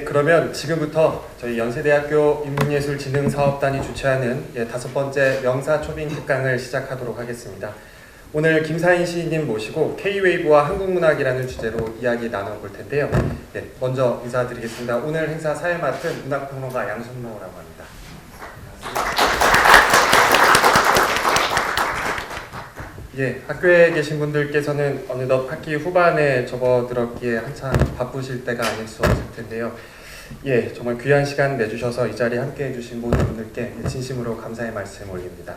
그러면 지금부터 저희 연세대학교 인문예술진흥사업단이 주최하는 5번째 명사초빙 특강을 시작하도록 하겠습니다. 오늘 김사인 시인님 모시고 K-웨이브와 한국문학이라는 주제로 이야기 나눠볼 텐데요. 먼저 인사드리겠습니다. 오늘 행사 사회 맡은 문학평론가 양순모라고 합니다. 학교에 계신 분들께서는 어느덧 학기 후반에 접어들었기에 한참 바쁘실 때가 아닐 수 없을 텐데요. 정말 귀한 시간 내주셔서 이 자리에 함께 해주신 모든 분들께 진심으로 감사의 말씀 올립니다.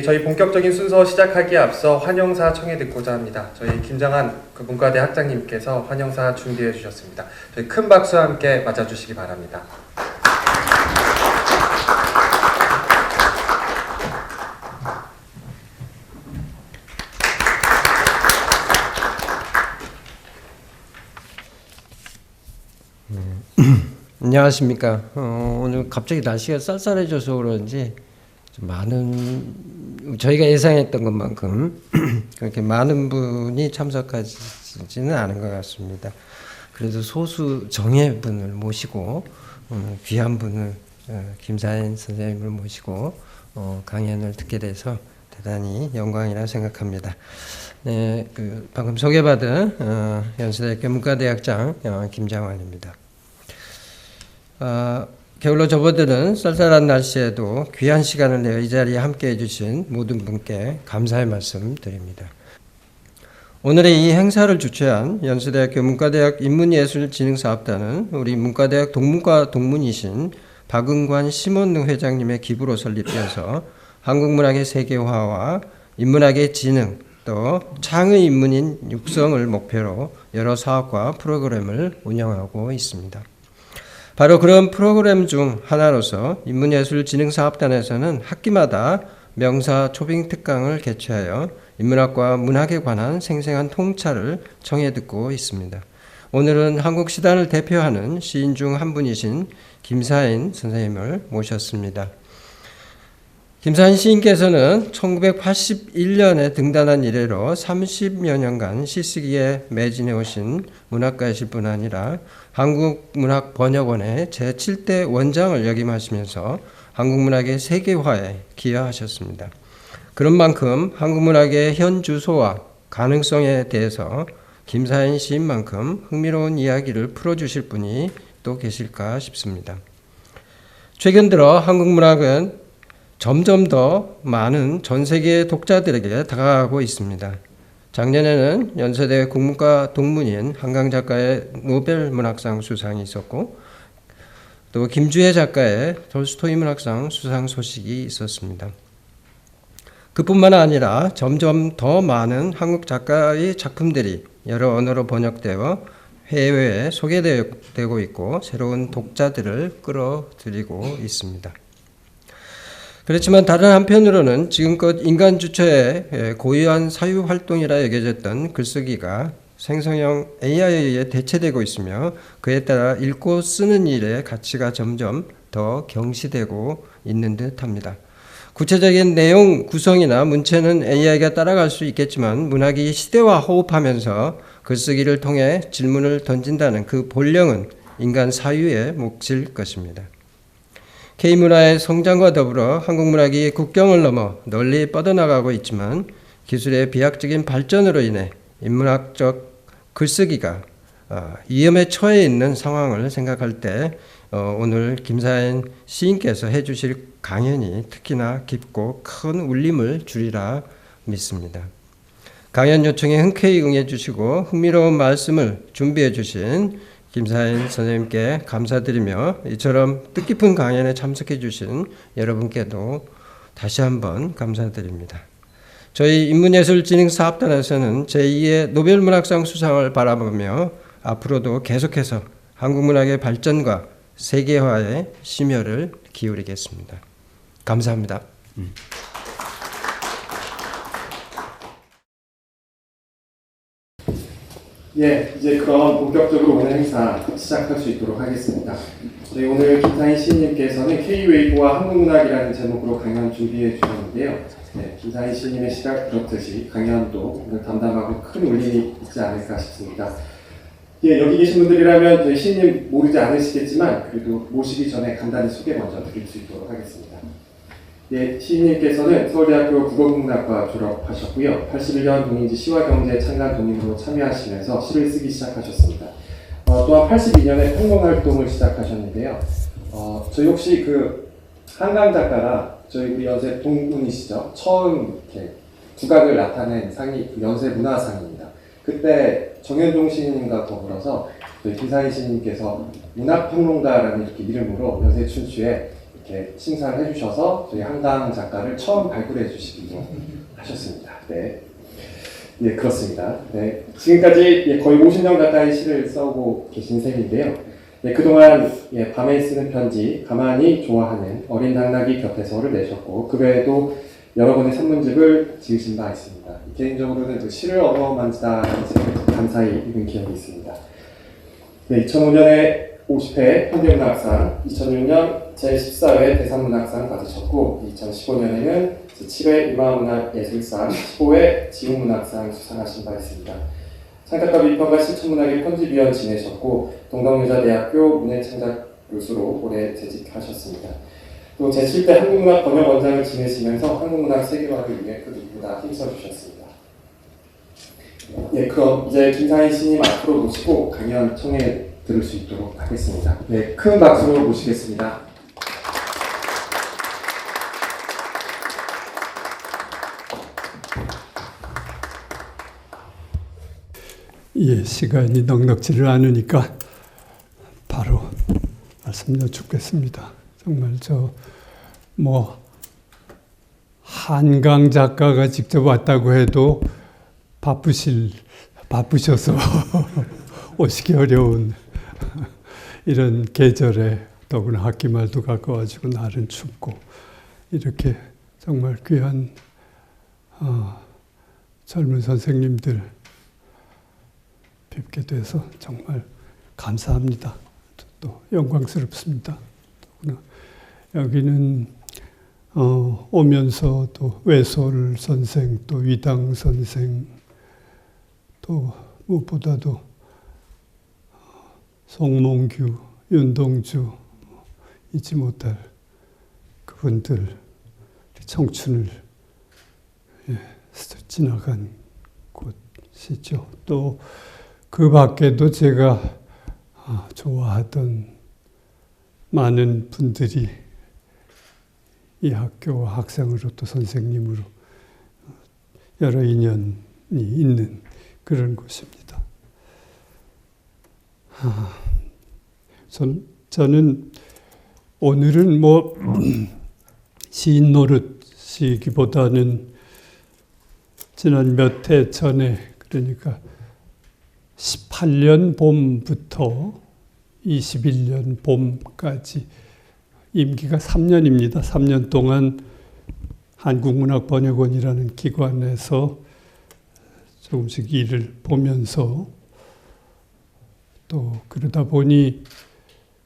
저희 본격적인 순서 시작하기에 앞서 환영사 청해 듣고자 합니다. 저희 김정한 문과대 학장님께서 환영사 준비해 주셨습니다. 저희 큰 박수와 함께 맞아주시기 바랍니다. 안녕하십니까. 오늘 갑자기 날씨가 쌀쌀해져서 그런지 좀 저희가 예상했던 것만큼 그렇게 많은 분이 참석하지는 않은 것 같습니다. 그래도 소수 정예분을 모시고 귀한 분을 김사인 선생님을 모시고 강연을 듣게 돼서 대단히 영광이라 생각합니다. 방금 소개받은 연세대학교 문과대학장 김장환입니다. 겨울로 접어드는 쌀쌀한 날씨에도 귀한 시간을 내어 이 자리에 함께 해주신 모든 분께 감사의 말씀 드립니다. 오늘의 이 행사를 주최한 연세대학교 문과대학 인문예술진흥사업단은 우리 문과대학 동문과 동문이신 박은관 심원능 회장님의 기부로 설립되어서 한국문학의 세계화와 인문학의 진흥 또 창의 인문인 육성을 목표로 여러 사업과 프로그램을 운영하고 있습니다. 바로 그런 프로그램 중 하나로서 인문예술진흥사업단에서는 학기마다 명사 초빙 특강을 개최하여 인문학과 문학에 관한 생생한 통찰을 청해 듣고 있습니다. 오늘은 한국 시단을 대표하는 시인 중 한 분이신 김사인 선생님을 모셨습니다. 김사인 시인께서는 1981년에 등단한 이래로 30여 년간 시쓰기에 매진해 오신 문학가이실 뿐 아니라 한국문학번역원의 제7대 원장을 역임하시면서 한국문학의 세계화에 기여하셨습니다. 그런 만큼 한국문학의 현 주소와 가능성에 대해서 김사인 시인만큼 흥미로운 이야기를 풀어주실 분이 또 계실까 싶습니다. 최근 들어 한국문학은 점점 더 많은 전 세계 독자들에게 다가가고 있습니다. 작년에는 연세대 국문과 동문인 한강 작가의 노벨 문학상 수상이 있었고 또 김주혜 작가의 톨스토이 문학상 수상 소식이 있었습니다. 그뿐만 아니라 점점 더 많은 한국 작가의 작품들이 여러 언어로 번역되어 해외에 소개되고 있고 새로운 독자들을 끌어들이고 있습니다. 그렇지만 다른 한편으로는 지금껏 인간 주체의 고유한 사유 활동이라 여겨졌던 글쓰기가 생성형 AI에 의해 대체되고 있으며 그에 따라 읽고 쓰는 일의 가치가 점점 더 경시되고 있는 듯합니다. 구체적인 내용 구성이나 문체는 AI가 따라갈 수 있겠지만 문학이 시대와 호흡하면서 글쓰기를 통해 질문을 던진다는 그 본령은 인간 사유에 몫일 것입니다. K문화의 성장과 더불어 한국문학이 국경을 넘어 널리 뻗어나가고 있지만 기술의 비약적인 발전으로 인해 인문학적 글쓰기가 위험에 처해 있는 상황을 생각할 때 오늘 김사인 시인께서 해주실 강연이 특히나 깊고 큰 울림을 주리라 믿습니다. 강연 요청에 흔쾌히 응해주시고 흥미로운 말씀을 준비해 주신 김사인 선생님께 감사드리며 이처럼 뜻깊은 강연에 참석해 주신 여러분께도 다시 한번 감사드립니다. 저희 인문예술진흥사업단에서는 제2의 노벨문학상 수상을 바라보며 앞으로도 계속해서 한국문학의 발전과 세계화에 심혈을 기울이겠습니다. 감사합니다. 이제 그럼 본격적으로 오늘 행사 시작할 수 있도록 하겠습니다. 저희 오늘 김사인 시인님께서는 K-웨이브와 한국문학이라는 제목으로 강연 준비해 주셨는데요. 김사인 시인님의 시각 그렇듯이 강연도 오늘 담담하고 큰 울림이 있지 않을까 싶습니다. 예, 여기 계신 분들이라면 저희 시인님 모르지 않으시겠지만 그래도 모시기 전에 간단히 소개 먼저 드릴 수 있도록 하겠습니다. 예, 시인님께서는 서울대학교 국어국문학과 졸업하셨고요. 81년 동인지 시와경제 창간 동인으로 참여하시면서 시를 쓰기 시작하셨습니다. 또한 82년에 평론활동을 시작하셨는데요. 저희 혹시 그 한강 작가가 저희 우리 연세 동문이시죠? 처음 이렇게 두각을 나타낸 상이 연세 문화상입니다. 그때 정현종 시인님과 더불어서 저희 김상희 시인님께서 문학평론가라는 이렇게 이름으로 연세 춘추에 이렇게 심사를 해주셔서 저희 한강 작가를 처음 발굴해 주시기도 하셨습니다. 네, 예, 그렇습니다. 네, 지금까지 거의 50년 가까이 시를 써오고 계신 셈인데요. 네, 그동안 밤에 쓰는 편지, 가만히 좋아하는 어린 당나귀 곁에서를 내셨고 그 외에도 여러 권의 산문집을 지으신 바 있습니다. 개인적으로는 그 시를 얻어만지다라는 책을 감사히 읽은 기억이 있습니다. 네, 2005년에 50회 현대문학상, 2006년 제14회 대산문학상 받으셨고 2015년에는 제7회 유마문학예술상, 15회 지훈문학상 수상하신 바 있습니다. 창작가 비평가 실천문학의 편집위원 지내셨고 동덕여자대학교 문예창작 교수로 오래 재직하셨습니다. 또 제7대 한국문학 번역원장을 지내시면서 한국문학 세계화를 위해 그 누구보다 힘써주셨습니다. 네, 그럼 이제 김상희 시인님 앞으로 모시고 강연 청해 들을 수 있도록 하겠습니다. 네, 큰 박수로 모시겠습니다. 예, 시간이 넉넉지를 않으니까 바로 말씀 여쭙겠습니다. 정말 한강 작가가 직접 왔다고 해도 바쁘셔서 오시기 어려운 이런 계절에 더구나 학기말도 가까워지고 날은 춥고 이렇게 정말 귀한 젊은 선생님들 뵙게 돼서 정말 감사합니다. 또 영광스럽습니다. 더구나 여기는 오면서 또 외솔 선생, 또 위당 선생, 또 무엇보다도 송몽규, 윤동주 잊지 못할 그분들 청춘을 지나간 곳이죠. 또 그 밖에도 제가 좋아하던 많은 분들이 이 학교 학생으로 또 선생님으로 여러 인연이 있는 그런 곳입니다. 저는 오늘은 시인 노릇이기보다는 지난 몇 해 전에 그러니까 18년 봄부터 21년 봄까지 임기가 3년입니다. 3년 동안 한국문학번역원이라는 기관에서 조금씩 일을 보면서 또 그러다 보니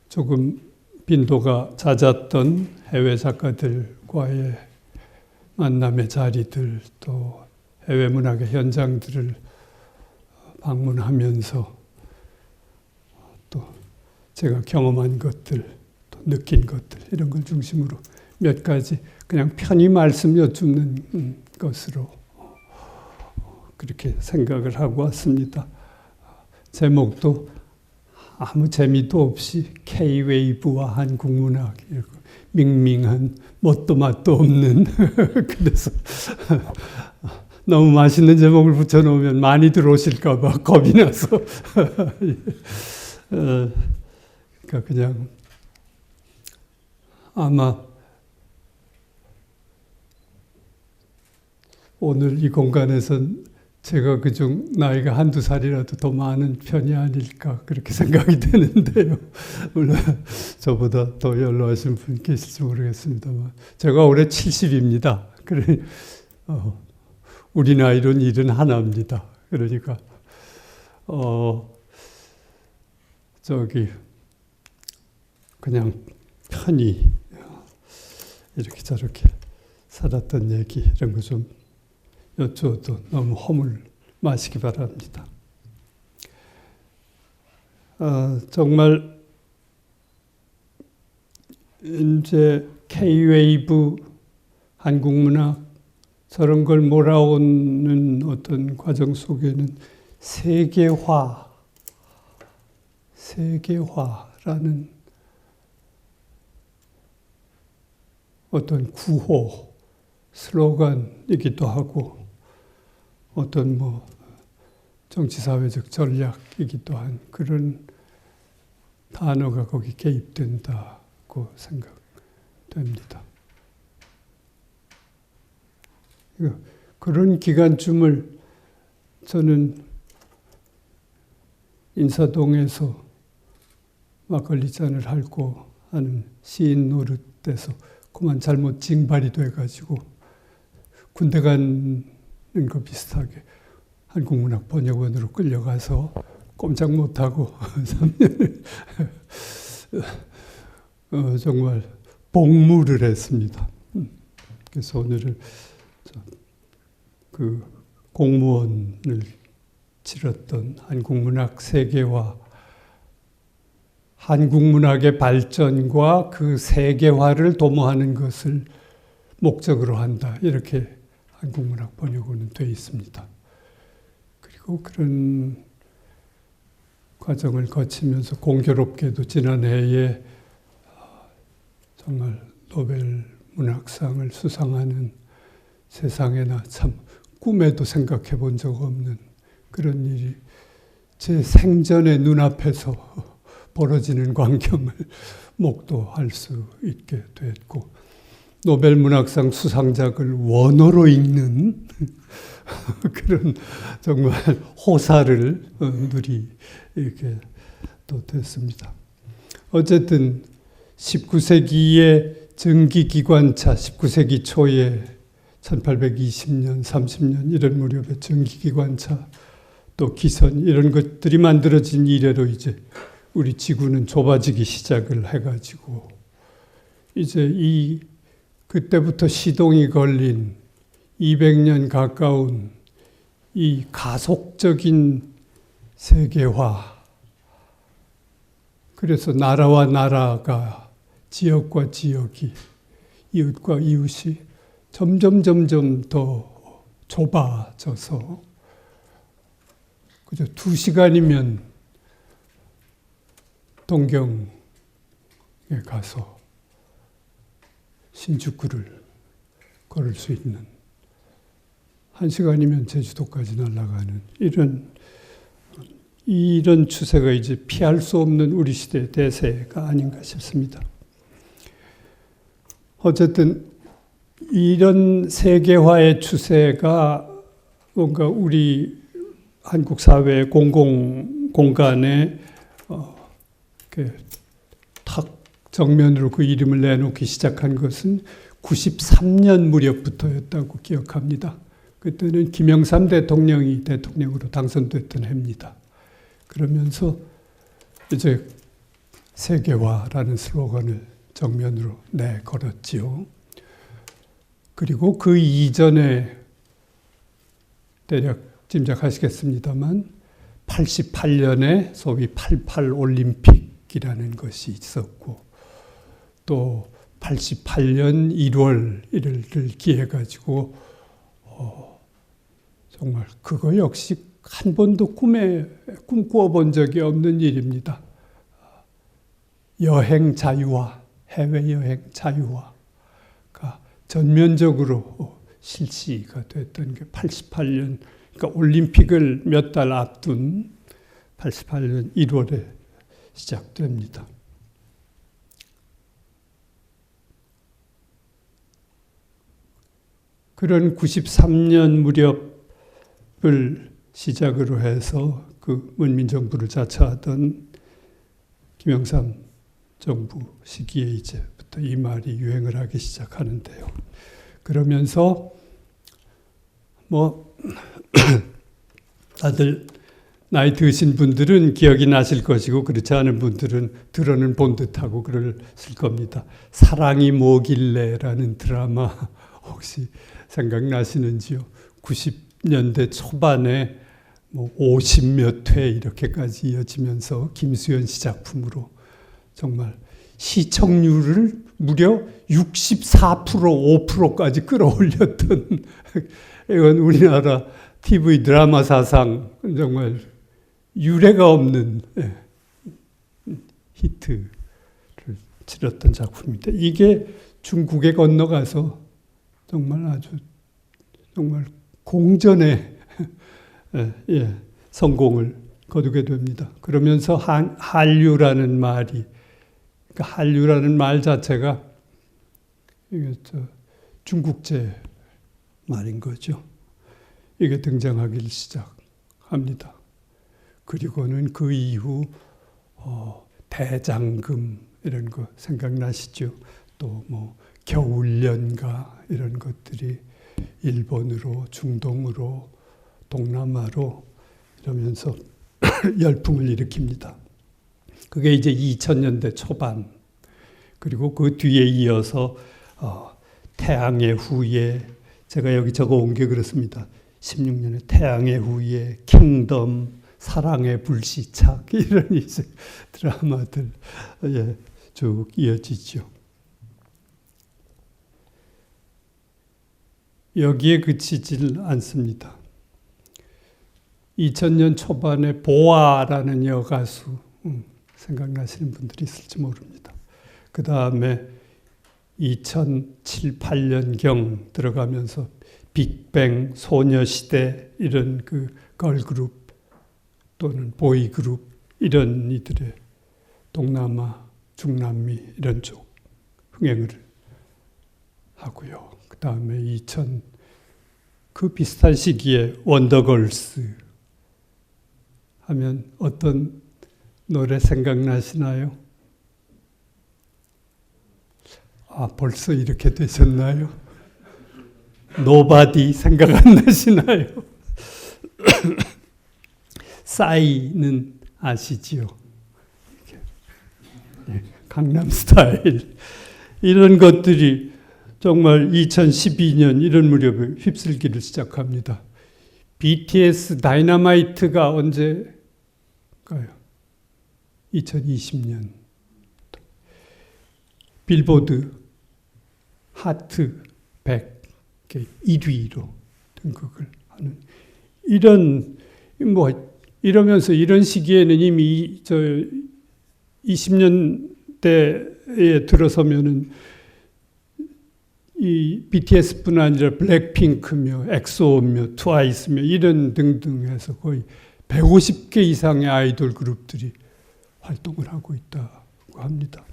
조금 빈도가 잦았던 해외 작가들과의 만남의 자리들 또 해외 문학의 현장들을 방문하면서 또 제가 경험한 것들 또 느낀 것들 이런 걸 중심으로 몇 가지 그냥 편히 말씀 여쭙는 것으로 그렇게 생각을 하고 왔습니다. 제목도 아무 재미도 없이 K-웨이브와 한국문학 밍밍한 뭣도 맛도 없는 그래서 너무 맛있는 제목을 붙여놓으면 많이 들어오실까 봐 겁이 나서 그러니까 그냥 아마 오늘 이 공간에선 제가 그중 나이가 한두 살이라도 더 많은 편이 아닐까 그렇게 생각이 되는데요. 물론 저보다 더 연로하신 분 계실지 모르겠습니다만 제가 올해 70입니다. 그래 우리 나이로는 71입니다. 그러니까 그냥 편히 이렇게 저렇게 살았던 얘기 이런 거 좀 여쭈어도 너무 허물 마시기 바랍니다. 정말 이제 K-웨이브 한국문학 저런 걸 몰아오는 어떤 과정 속에는 세계화라는 어떤 구호, 슬로건이기도 하고 어떤 뭐 정치사회적 전략이기도 한 그런 단어가 거기 개입된다고 생각됩니다. 그런 기간쯤을 저는 인사동에서 막걸리 잔을 핥고 하는 시인 노릇에서 그만 잘못 징발이 돼가지고 군대 가는 거 비슷하게 한국문학 번역원으로 끌려가서 꼼짝 못하고 3년을 정말 복무를 했습니다. 그래서 오늘은 그 공무원을 치렀던 한국문학 세계화, 한국문학의 발전과 그 세계화를 도모하는 것을 목적으로 한다. 이렇게 한국문학 번역원은 되어 있습니다. 그리고 그런 과정을 거치면서 공교롭게도 지난해에 정말 노벨 문학상을 수상하는 세상에나 참 꿈에도 생각해 본 적 없는 그런 일이 제 생전의 눈앞에서 벌어지는 광경을 목도할 수 있게 됐고 노벨 문학상 수상작을 원어로 읽는 그런 정말 호사를 누리게 또 됐습니다. 어쨌든 19세기의 전기기관차, 19세기 초에 1820년, 30년 이런 무렵에 전기기관차 또 기선 이런 것들이 만들어진 이래로 이제 우리 지구는 좁아지기 시작을 해가지고 이제 그때부터 시동이 걸린 200년 가까운 이 가속적인 세계화, 그래서 나라와 나라가 지역과 지역이 이웃과 이웃이 점점 더 좁아져서 그저 2시간이면 동경에 가서 신축구를 걸을 수 있는 1시간이면 제주도까지 날아가는 이런 추세가 이제 피할 수 없는 우리 시대의 대세가 아닌가 싶습니다. 어쨌든 이런 세계화의 추세가 뭔가 우리 한국 사회의 공공 공간에 탁 정면으로 그 이름을 내놓기 시작한 것은 93년 무렵부터였다고 기억합니다. 그때는 김영삼 대통령이 대통령으로 당선됐던 해입니다. 그러면서 이제 세계화라는 슬로건을 정면으로 내걸었지요. 그리고 그 이전에 대략 짐작하시겠습니다만 88년에 소위 88 올림픽이라는 것이 있었고 또 88년 1월 1일을 기해 가지고 정말 그거 역시 한 번도 꿈꾸어 본 적이 없는 일입니다. 여행 자유화, 해외여행 자유화가 전면적으로 실시가 됐던 게 88년, 그러니까 올림픽을 몇 달 앞둔 88년 1월에 시작됩니다. 그런 93년 무렵을 시작으로 해서 그 문민정부를 자처하던 김영삼 정부 시기에 이제부터 이 말이 유행을 하기 시작하는데요. 그러면서 다들 나이 드신 분들은 기억이 나실 것이고 그렇지 않은 분들은 들어는 본 듯하고 그랬을 겁니다. 사랑이 뭐길래라는 드라마 혹시 생각나시는지요? 90년대 초반에 뭐 50몇 회 이렇게까지 이어지면서 김수현 씨 작품으로 정말 시청률을 무려 64% 5%까지 끌어올렸던 이건 우리나라 TV 드라마 사상 정말 유례가 없는 히트를 치렀던 작품입니다. 이게 중국에 건너가서 정말 아주 정말 공전의 성공을 거두게 됩니다. 그러면서 한류라는 말이, 그러니까 한류라는 말 자체가 중국제 말인 거죠. 이게 등장하기 시작합니다. 그리고는 그 이후 대장금 이런 거 생각나시죠? 또 뭐 겨울연가 이런 것들이 일본으로, 중동으로, 동남아로 이러면서 열풍을 일으킵니다. 그게 이제 2000년대 초반, 그리고 그 뒤에 이어서 태양의 후예, 제가 여기 적어온 게 그렇습니다. 16년에 태양의 후예, 킹덤, 사랑의 불시착 이런 이제 드라마들 쭉 이어지죠. 여기에 그치질 않습니다. 2000년 초반에 보아라는 여가수 생각나시는 분들이 있을지 모릅니다. 그 다음에 2007, 8년경 들어가면서 빅뱅, 소녀시대 이런 그 걸그룹 또는 보이그룹 이런 이들의 동남아, 중남미 이런 쪽 흥행을 하고요. 그 다음에 그 비슷한 시기에 원더걸스 하면 어떤 노래 생각나시나요? 벌써 이렇게 되셨나요? 노바디 생각 안 나시나요? 싸이는 아시지요? 강남스타일 이런 것들이 정말 2012년 이런 무렵에 휩쓸기를 시작합니다. BTS 다이너마이트가 언제가요? 2020년 빌보드 하트 100 1위로 등극을 하는 이러면서 이런 시기에는 이미 20년대에 들어서면은 이 BTS뿐 아니라 블랙핑크며 엑소며 트와이스며 이런 등등해서 거의 150개 이상의 아이돌 그룹들이 활동을 하고 있다고 합니다.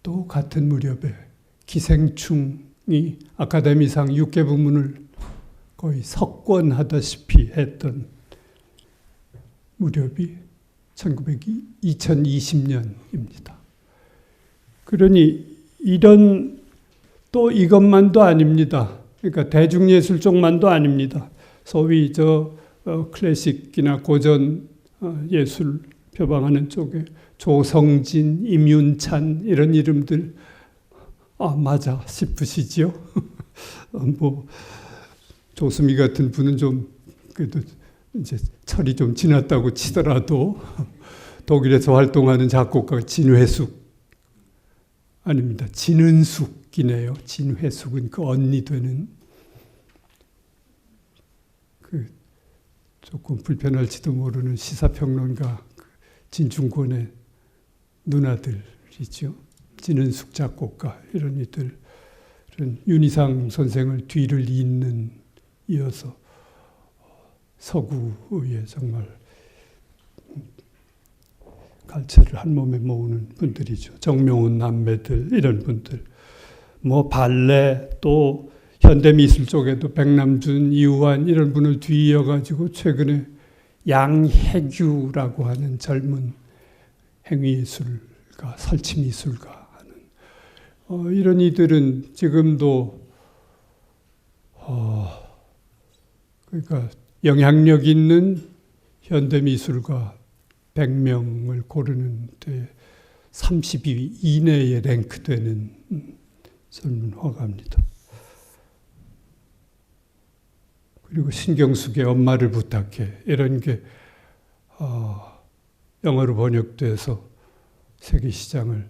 또 같은 무렵에 기생충이 아카데미상 6개 부문을 거의 석권하다시피 했던 무렵이 2020년입니다. 그러니 또 이것만도 아닙니다. 그러니까 대중예술 쪽만도 아닙니다. 소위 클래식이나 고전 예술 표방하는 쪽에 조성진, 임윤찬 이런 이름들 맞아 싶으시지요? 조수미 같은 분은 좀 그래도 이제 철이 좀 지났다고 치더라도 독일에서 활동하는 작곡가 진회숙 아닙니다. 진은숙이네요. 진회숙은 그 언니 되는 그 조금 불편할지도 모르는 시사평론가 진중권의 누나들이죠. 진은숙 작곡가 이런 이들은 윤희상 선생을 뒤를 이어서 서구의 정말 갈채를 한 몸에 모으는 분들이죠. 정명훈 남매들 이런 분들. 발레 또 현대미술 쪽에도 백남준, 이우환 이런 분을 뒤이어가지고 최근에 양혜규라고 하는 젊은 행위예술가, 설치미술가 하는 이런 이들은 지금도 그러니까 영향력 있는 현대미술가 100명을 고르는 데 30위 이내에 랭크되는 젊은 화가입니다. 그리고 신경숙의 엄마를 부탁해 이런 게 영어로 번역돼서 세계 시장을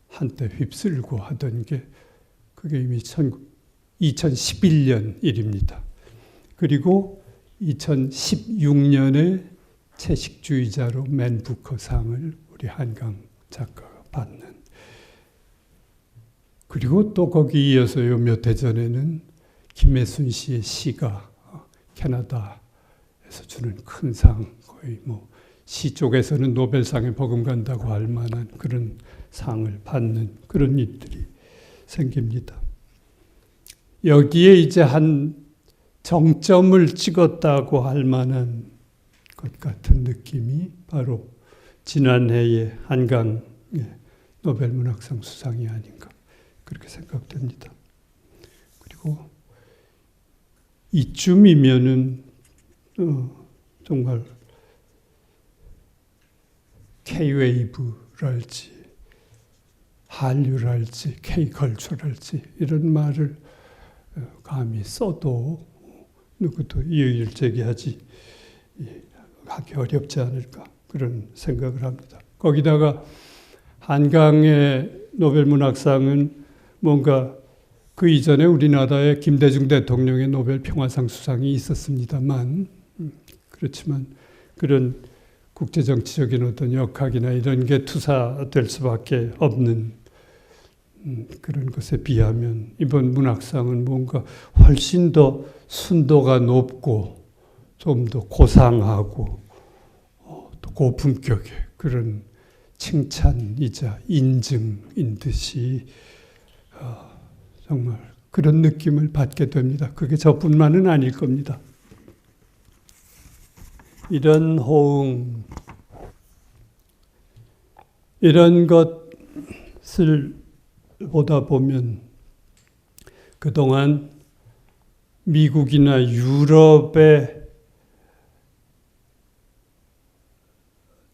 한때 휩쓸고 하던 게 그게 이미 2011년 일입니다. 그리고 2016년에 채식주의자로 맨 부커상을 우리 한강 작가가 받는. 그리고 또 거기 이어서 요 몇 해 전에는 김혜순 씨의 시가 캐나다에서 주는 큰 상, 거의 뭐 시 쪽에서는 노벨상에 버금간다고 할 만한 그런 상을 받는 그런 일들이 생깁니다. 여기에 이제 한 정점을 찍었다고 할 만한 것 같은 느낌이 바로 지난해의 한강의 노벨문학상 수상이 아닌가 그렇게 생각됩니다. 그리고 이쯤이면은 정말 K-웨이브랄지 한류랄지 K-컬처랄지 이런 말을 감히 써도 누구도 이의를 제기하기 어렵지 않을까 그런 생각을 합니다. 거기다가 한강의 노벨문학상은 뭔가 그 이전에 우리나라의 김대중 대통령의 노벨 평화상 수상이 있었습니다만 그렇지만 그런 국제정치적인 어떤 역학이나 이런 게 투사될 수밖에 없는 그런 것에 비하면 이번 문학상은 뭔가 훨씬 더 순도가 높고 좀 더 고상하고 또 고품격의 그런 칭찬이자 인증인 듯이 정말 그런 느낌을 받게 됩니다. 그게 저뿐만은 아닐 겁니다. 이런 호응, 이런 것을 보다 보면 그동안 미국이나 유럽의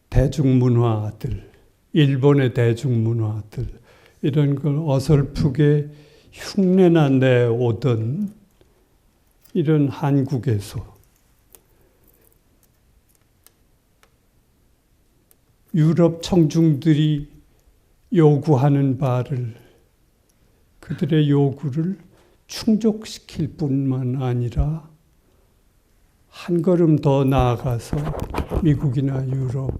대중문화들, 일본의 대중문화들 이런 걸 어설프게 흉내나 내오던 이런 한국에서 유럽 청중들이 요구하는 바를 그들의 요구를 충족시킬 뿐만 아니라 한 걸음 더 나아가서 미국이나 유럽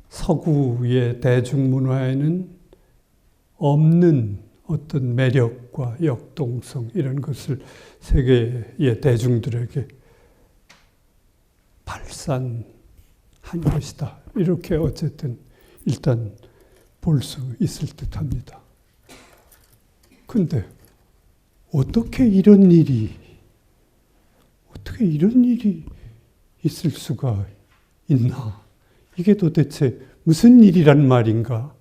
서구의 대중문화에는 없는 어떤 매력과 역동성 이런 것을 세계의 대중들에게 발산한 것이다. 이렇게 어쨌든 일단 볼 수 있을 듯합니다. 근데 어떻게 이런 일이 있을 수가 있나? 이게 도대체 무슨 일이란 말인가?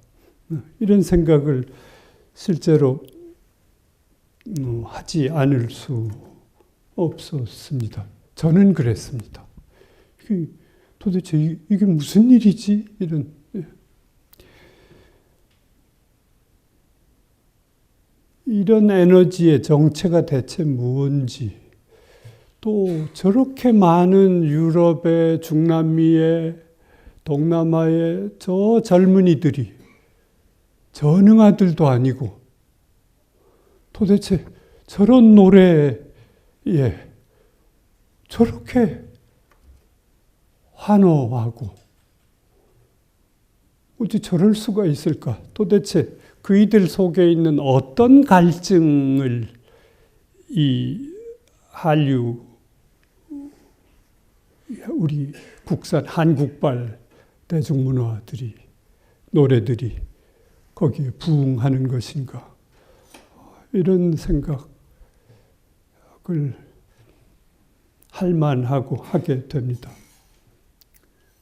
이런 생각을 실제로 하지 않을 수 없었습니다. 저는 그랬습니다. 도대체 이게 무슨 일이지? 이런 에너지의 정체가 대체 뭔지, 또 저렇게 많은 유럽의, 중남미의, 동남아의 저 젊은이들이 전응아들도 아니고 도대체 저런 노래에 저렇게 환호하고 어찌 저럴 수가 있을까? 도대체 그이들 속에 있는 어떤 갈증을 이 한류, 우리 국산 한국발 대중문화들이, 노래들이 거기에 부응하는 것인가? 이런 생각을 할 만하고 하게 됩니다.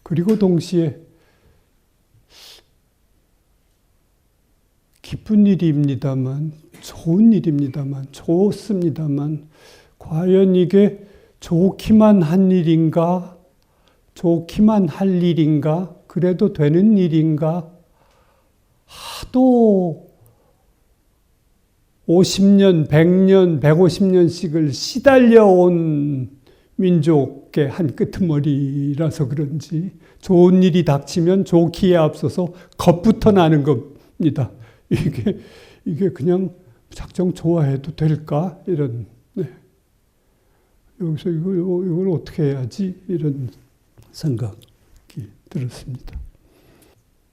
그리고 동시에 기쁜 일입니다만, 좋은 일입니다만, 좋습니다만, 과연 이게 좋기만 한 일인가? 좋기만 할 일인가? 그래도 되는 일인가? 하도 50년, 100년, 150년씩을 시달려온 민족의 한 끄트머리라서 그런지 좋은 일이 닥치면 좋기에 앞서서 겁부터 나는 겁니다. 이게 그냥 작정 좋아해도 될까? 이런, 네. 여기서 이걸 어떻게 해야지? 이런 생각이 들었습니다.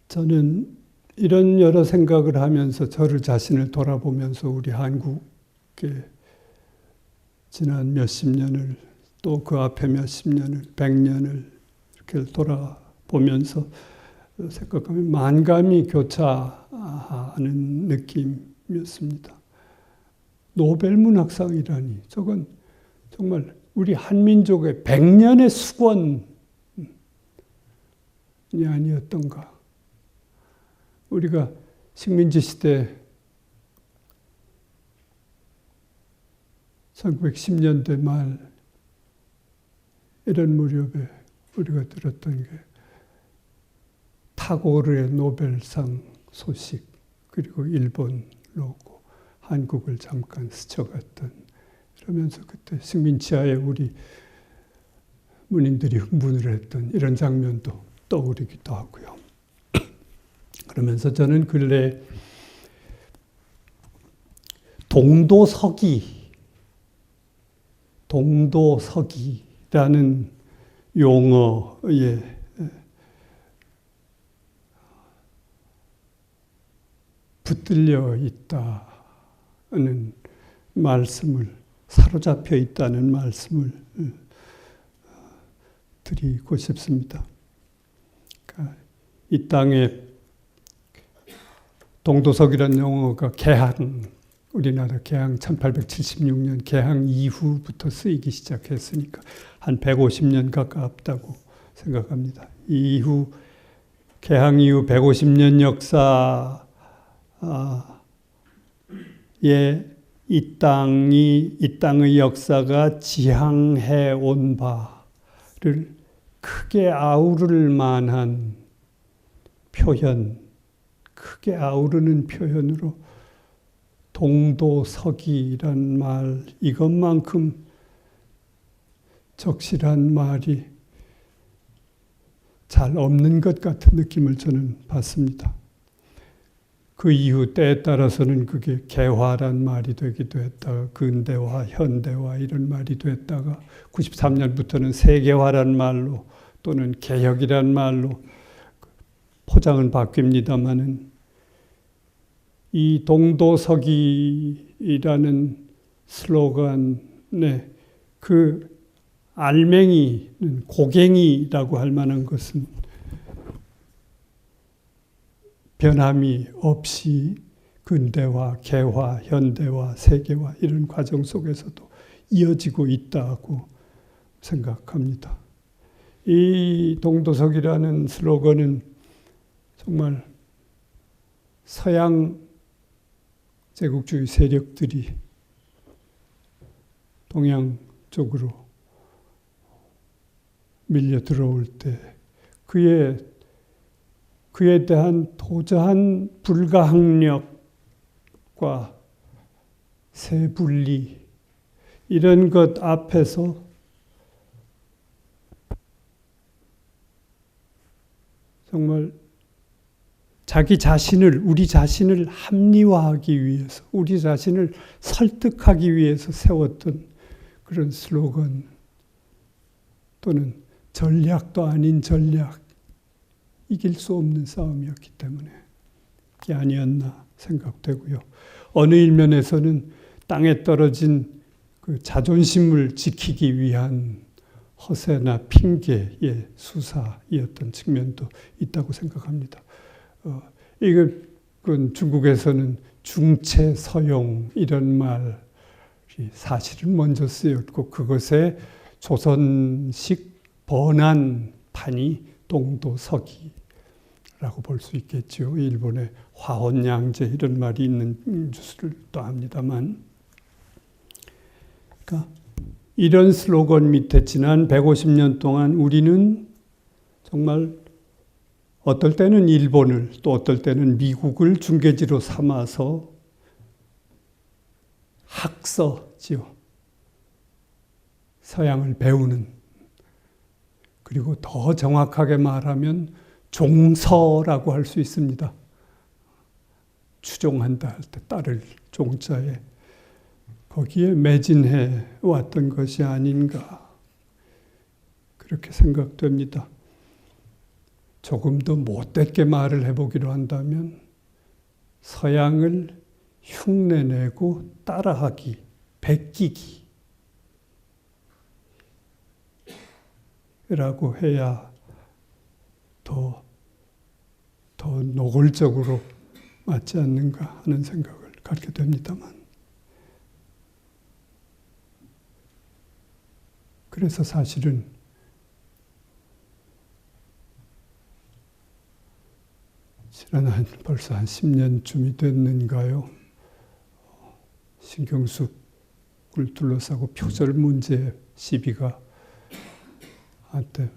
저는 이런 여러 생각을 하면서 저를 자신을 돌아보면서 우리 한국의 지난 몇십 년을 또 그 앞에 몇십 년을, 100년을 이렇게 돌아보면서 생각하면 만감이 교차하는 느낌이었습니다. 노벨 문학상이라니 저건 정말 우리 한민족의 100년의 수건이 아니었던가. 우리가 식민지 시대 1910년대 말 이런 무렵에 우리가 들었던 게 타고르의 노벨상 소식 그리고 일본로 오고 한국을 잠깐 스쳐갔던 이러면서 그때 식민지하에 우리 문인들이 흥분을 했던 이런 장면도 떠오르기도 하고요. 그러면서 저는 근래 동도서기라는 용어에 붙들려 있다는 말씀을, 사로잡혀 있다는 말씀을 드리고 싶습니다. 그러니까 이 땅에 동도석이라는 용어가 우리나라 개항 1876년 개항 이후부터 쓰이기 시작했으니까 한 150년 가깝다고 생각합니다. 이후 개항 이후 150년 역사에 이 땅의 역사가 지향해 온 바를 크게 아우를 만한 표현, 크게 아우르는 표현으로 동도서기란 말, 이것만큼 적실한 말이 잘 없는 것 같은 느낌을 저는 받습니다. 그 이후 때에 따라서는 그게 개화란 말이 되기도 했다가 근대화, 현대화 이런 말이 됐다가 93년부터는 세계화란 말로 또는 개혁이란 말로 포장은 바뀝니다마는 이 동도서기라는 슬로건의 그 알맹이는 고갱이라고 할 만한 것은 변함이 없이 근대화, 개화, 현대화, 세계화 이런 과정 속에서도 이어지고 있다고 생각합니다. 이 동도서기라는 슬로건은 정말 서양 제국주의 세력들이 동양 쪽으로 밀려 들어올 때 그에 대한 도저한 불가항력과 세분리 이런 것 앞에서 정말 우리 자신을 합리화하기 위해서, 우리 자신을 설득하기 위해서 세웠던 그런 슬로건 또는 전략도 아닌 전략, 이길 수 없는 싸움이었기 때문에 그게 아니었나 생각되고요. 어느 일면에서는 땅에 떨어진 그 자존심을 지키기 위한 허세나 핑계의 수사이었던 측면도 있다고 생각합니다. 이건 중국에서는 중채서용 이런 말이 사실은 먼저 쓰였고 그것의 조선식 번안판이 동도서기라고 볼 수 있겠죠. 일본의 화헌양제 이런 말이 있는 줄도 압니다만, 그러니까 이런 슬로건 밑에 지난 150년 동안 우리는 정말 어떨 때는 일본을 또 어떨 때는 미국을 중개지로 삼아서 학서지요. 서양을 배우는, 그리고 더 정확하게 말하면 종서라고 할 수 있습니다. 추종한다 할 때 따를 종자에 거기에 매진해 왔던 것이 아닌가 그렇게 생각됩니다. 조금 더 못되게 말을 해보기로 한다면 서양을 흉내내고 따라하기, 베끼기 라고 해야 더 노골적으로 맞지 않는가 하는 생각을 갖게 됩니다만, 그래서 사실은 지난 벌써 한 10년쯤이 됐는가요? 신경숙을 둘러싸고 표절 문제 시비가 한때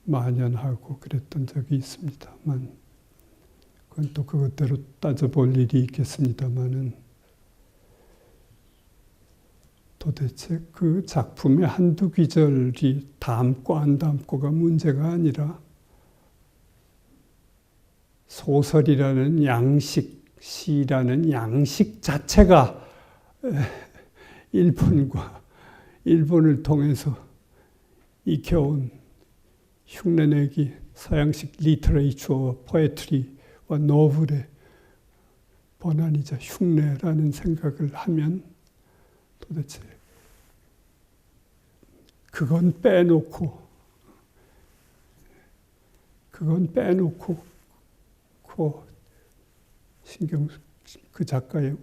만연하고 그랬던 적이 있습니다만, 그건 또 그것대로 따져볼 일이 있겠습니다만은, 도대체 그 작품의 한두 구절이 담고 안 담고가 문제가 아니라 소설이라는 양식, 시라는 양식 자체가 일본을 통해서 익혀온 흉내내기, 서양식 리터레이처와 포에트리와 노블의 번안이자 흉내라는 생각을 하면 도대체 그건 빼놓고 신경숙 그 작가의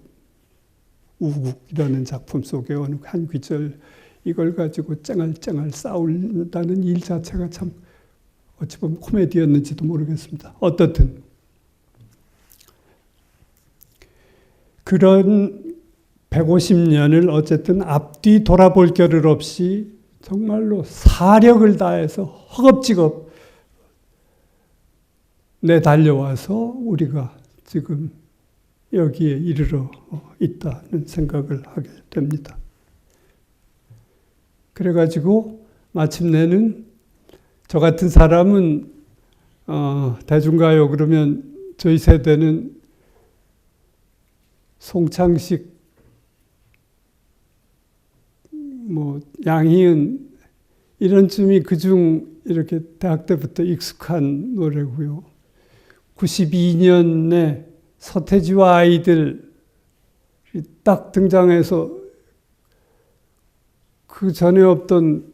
우국이라는 작품 속에 어느 한 구절 이걸 가지고 쨍알쨍알 싸운다는 일 자체가 참 어찌 보면 코미디였는지도 모르겠습니다. 어떻든 그런 150년을 어쨌든 앞뒤 돌아볼 겨를 없이 정말로 사력을 다해서 허겁지겁 내달려와서 우리가 지금 여기에 이르러 있다는 생각을 하게 됩니다. 그래가지고 마침내는 저 같은 사람은 대중가요 그러면 저희 세대는 송창식, 양희은 이런 쯤이 그중 이렇게 대학 때부터 익숙한 노래고요. 92년에 서태지와 아이들이 딱 등장해서 그 전에 없던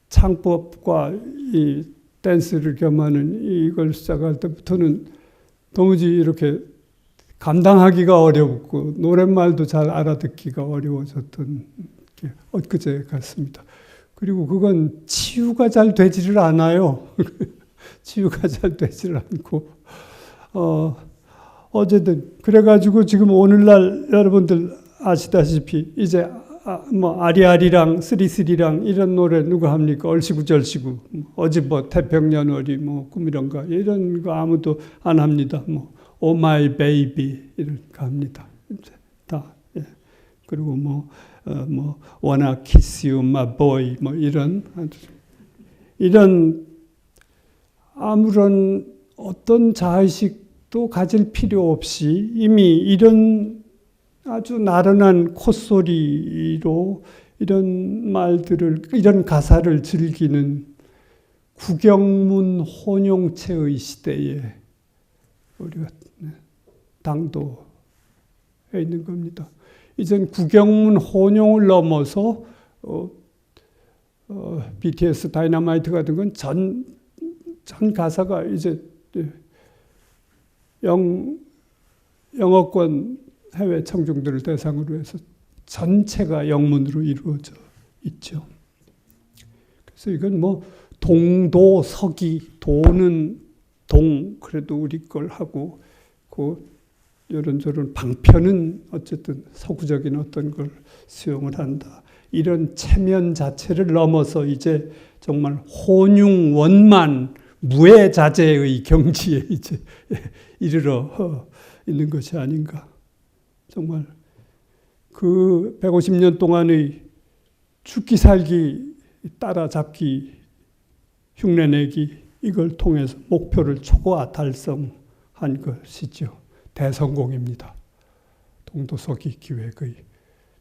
창법과 이 댄스를 겸하는 이걸 시작할 때부터는 도무지 이렇게 감당하기가 어렵고 노랫말도 잘 알아듣기가 어려워졌던 게 엊그제 같습니다. 그리고 그건 치유가 잘 되지를 않아요. 치유가 잘 되지를 않고 어쨌든 그래가지고 지금 오늘날 여러분들 아시다시피 이제 아리아리랑 쓰리쓰리랑 이런 노래 누가 합니까? 얼씨구절씨구 어지 태평연월이 꿈이런가 이런 거 아무도 안 합니다. 오 마이 베이비 이런 거 합니다. 이제 다 예. 그리고 wanna kiss you my boy 이런 아무런 어떤 자의식도 가질 필요 없이 이미 이런 아주 나른한 콧소리로 이런 말들을, 이런 가사를 즐기는 구경문 혼용체의 시대에 우리가 당도해 있는 겁니다. 이젠 구경문 혼용을 넘어서 BTS 다이너마이트 같은 건 전 가사가 이제 영어권 해외 청중들을 대상으로 해서 전체가 영문으로 이루어져 있죠. 그래서 이건 동도서기, 도는 그래도 우리 걸 하고, 이런저런 방편은 어쨌든 서구적인 어떤 걸 수용을 한다. 이런 체면 자체를 넘어서 이제 정말 혼용원만 무해자재의 경지에 이제 이르러 있는 것이 아닌가. 정말 그 150년 동안의 죽기 살기 따라잡기 흉내내기 이걸 통해서 목표를 초과 달성한 것이죠. 대성공입니다. 동도서기 기획의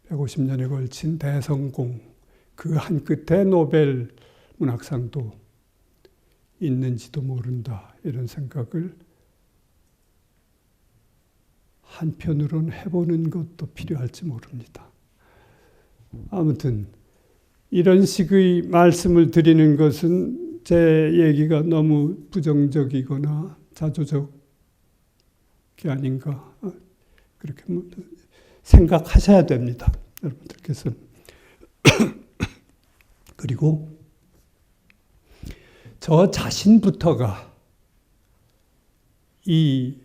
150년에 걸친 대성공, 그 한 끝에 노벨 문학상도 있는지도 모른다, 이런 생각을 한편으로는 해보는 것도 필요할지 모릅니다. 아무튼 이런 식의 말씀을 드리는 것은 제 얘기가 너무 부정적이거나 자조적이 아닌가, 그렇게 생각하셔야 됩니다, 여러분들께서는. 그리고 저 자신부터가 이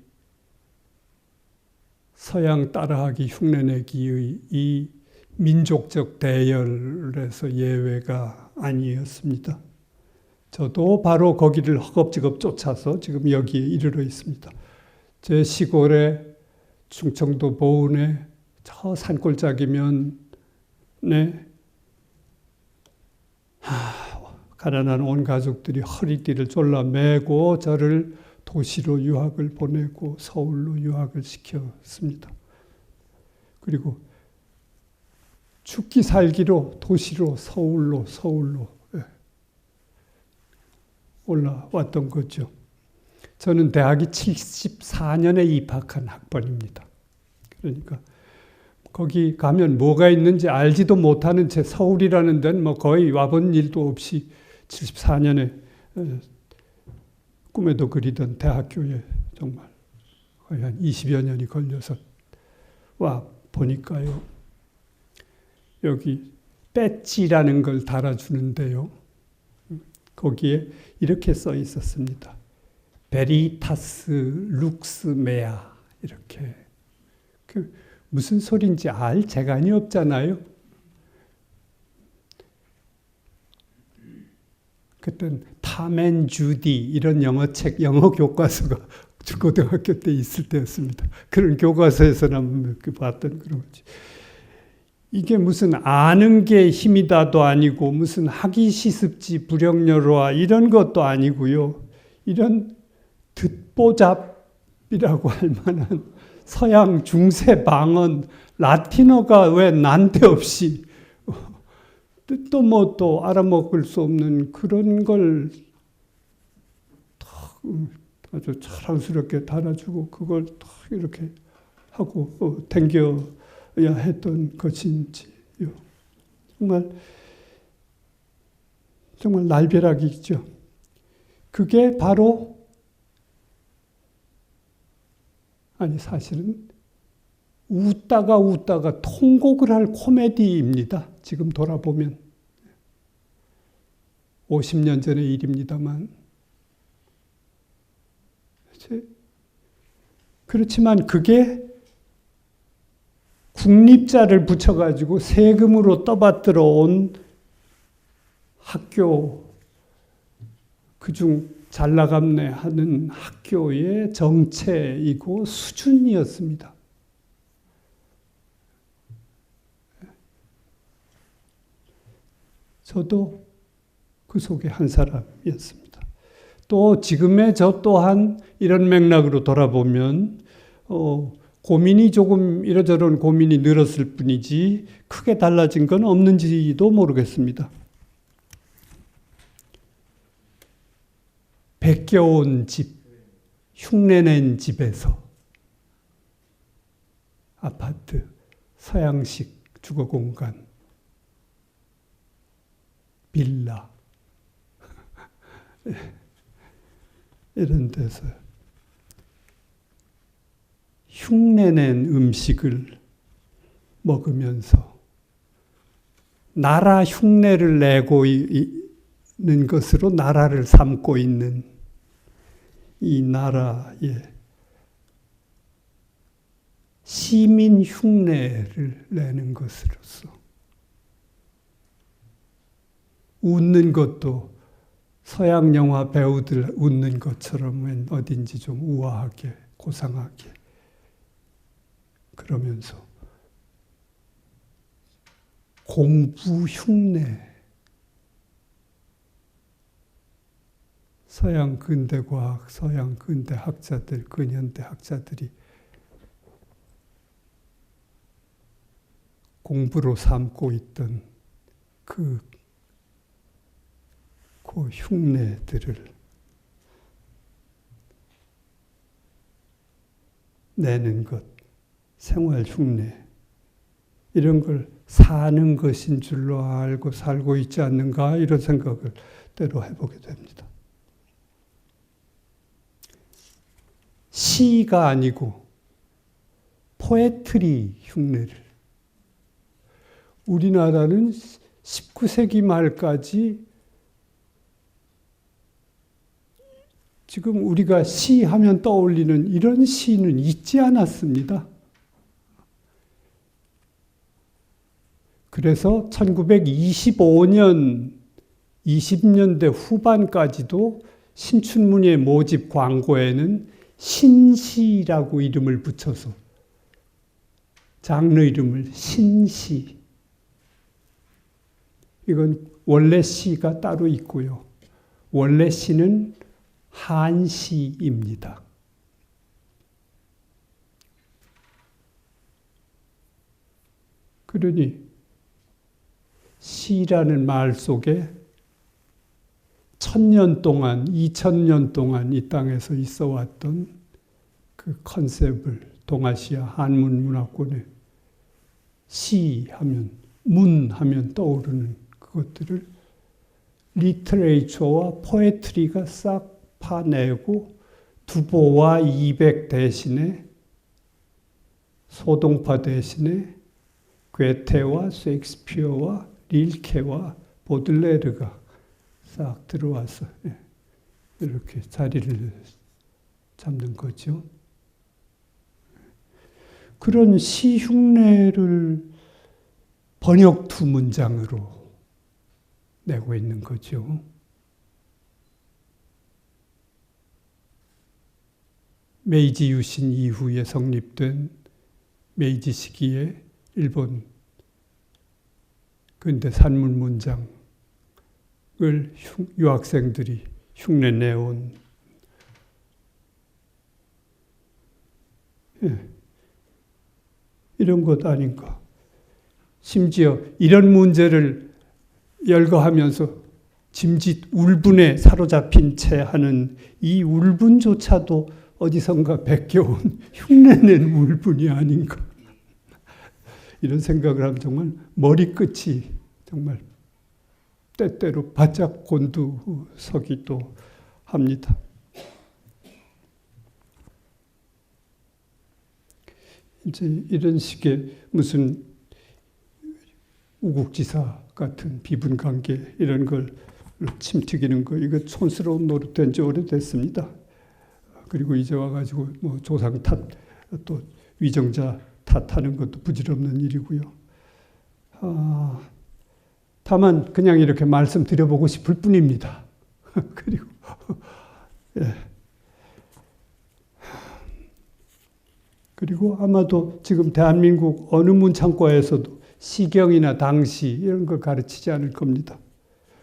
서양 따라하기 흉내내기의 이 민족적 대열에서 예외가 아니었습니다. 저도 바로 거기를 허겁지겁 쫓아서 지금 여기에 이르러 있습니다. 제 시골에 충청도 보은에 저 산골짜기면 가난한 온 가족들이 허리띠를 졸라매고 저를 도시로 유학을 보내고 서울로 유학을 시켰습니다. 그리고 죽기 살기로 도시로 서울로 올라왔던 거죠. 저는 대학이 74년에 입학한 학번입니다. 그러니까 거기 가면 뭐가 있는지 알지도 못하는 채 서울이라는 데는 뭐 거의 와본 일도 없이 74년에 꿈에도 그리던 대학교에 정말 거의 한 20여 년이 걸려서 와 보니까요. 여기 배지라는 걸 달아주는데요. 거기에 이렇게 써 있었습니다. 베리타스 룩스 메아, 이렇게. 무슨 소린지 알 재간이 없잖아요. 그땐 탐 앤 주디 이런 영어책, 영어 교과서가 중고등학교 때 있을 때였습니다. 그런 교과서에서는 봤던 그런 거지. 이게 무슨 아는 게 힘이다도 아니고 무슨 하기 시습지 불영녀로와 이런 것도 아니고요. 이런 듣보잡이라고 할 만한 서양 중세 방언, 라틴어가 왜 난데없이 뜻도 뭐 또 알아먹을 수 없는 그런 걸 아주 자랑스럽게 달아주고 그걸 딱 이렇게 하고 댕겨야 했던 것인지요. 정말 날벼락이죠. 그게 바로 사실은 웃다가 통곡을 할 코미디입니다. 지금 돌아보면 50년 전의 일입니다만 그렇지만 그게 국립자를 붙여가지고 세금으로 떠받들어 온 학교, 그중 잘나감네 하는 학교의 정체이고 수준이었습니다. 저도 그 속에 한 사람이었습니다. 또 지금의 저 또한 이런 맥락으로 돌아보면 고민이 조금 이러저런 고민이 늘었을 뿐이지 크게 달라진 건 없는지도 모르겠습니다. 베껴온 집, 흉내낸 집에서 아파트, 서양식 주거공간, 빌라 이런 데서 흉내낸 음식을 먹으면서 나라 흉내를 내고 있는 것으로 나라를 삼고 있는 이 나라의 시민 흉내를 내는 것으로서 웃는 것도 서양 영화 배우들 웃는 것처럼 어딘지 좀 우아하게 고상하게 그러면서 공부 흉내. 서양 근대과학, 서양 근대 학자들, 근현대 학자들이 공부로 삼고 있던 그 흉내들을 내는 것, 생활 흉내, 이런 걸 사는 것인 줄로 알고 살고 있지 않는가, 이런 생각을 때로 해보게 됩니다. 시가 아니고 포에트리 흉내를, 우리나라는 19세기 말까지 지금 우리가 시하면 떠올리는 이런 시는 있지 않았습니다. 그래서 1925년, 20년대 후반까지도 신춘문예 모집 광고에는 신시라고 이름을 붙여서, 장르 이름을 신시. 이건 원래 시가 따로 있고요. 원래 시는 한시입니다. 그러니 시라는 말 속에 1000년 동안, 2000년 동안 이 땅에서 있어 왔던 그 컨셉을 동아시아 한문 문화권에 시하면, 문하면 떠오르는 그것들을 리터레이처와 포에트리가 싹 파내고 두보와 이백 대신에, 소동파 대신에 괴테와 셰익스피어와 릴케와 보들레르가 싹 들어와서 이렇게 자리를 잡는 거죠. 그런 시 흉내를 번역 두 문장으로 내고 있는 거죠. 메이지 유신 이후에 성립된 메이지 시기에 일본 근대 산문 문장을 유학생들이 흉내내온, 이런 것 아닌가. 심지어 이런 문제를 열거하면서 짐짓 울분에 사로잡힌 채 하는 이 울분조차도 어디선가 베껴온 흉내낸 울분이 아닌가. 이런 생각을 하면 정말 머리끝이 정말 때때로 바짝 곤두서기도 합니다. 이제 이런 식의 무슨 우국지사 같은 비분관계 이런 걸 침튀기는 거, 이거 촌스러운 노릇된 지 오래됐습니다. 그리고 이제 와가지고 뭐 조상 탓, 또 위정자 탓하는 것도 부질없는 일이고요. 다만 그냥 이렇게 말씀드려보고 싶을 뿐입니다. 그리고 그리고 아마도 지금 대한민국 어느 문창과에서도 시경이나 당시 이런 걸 가르치지 않을 겁니다.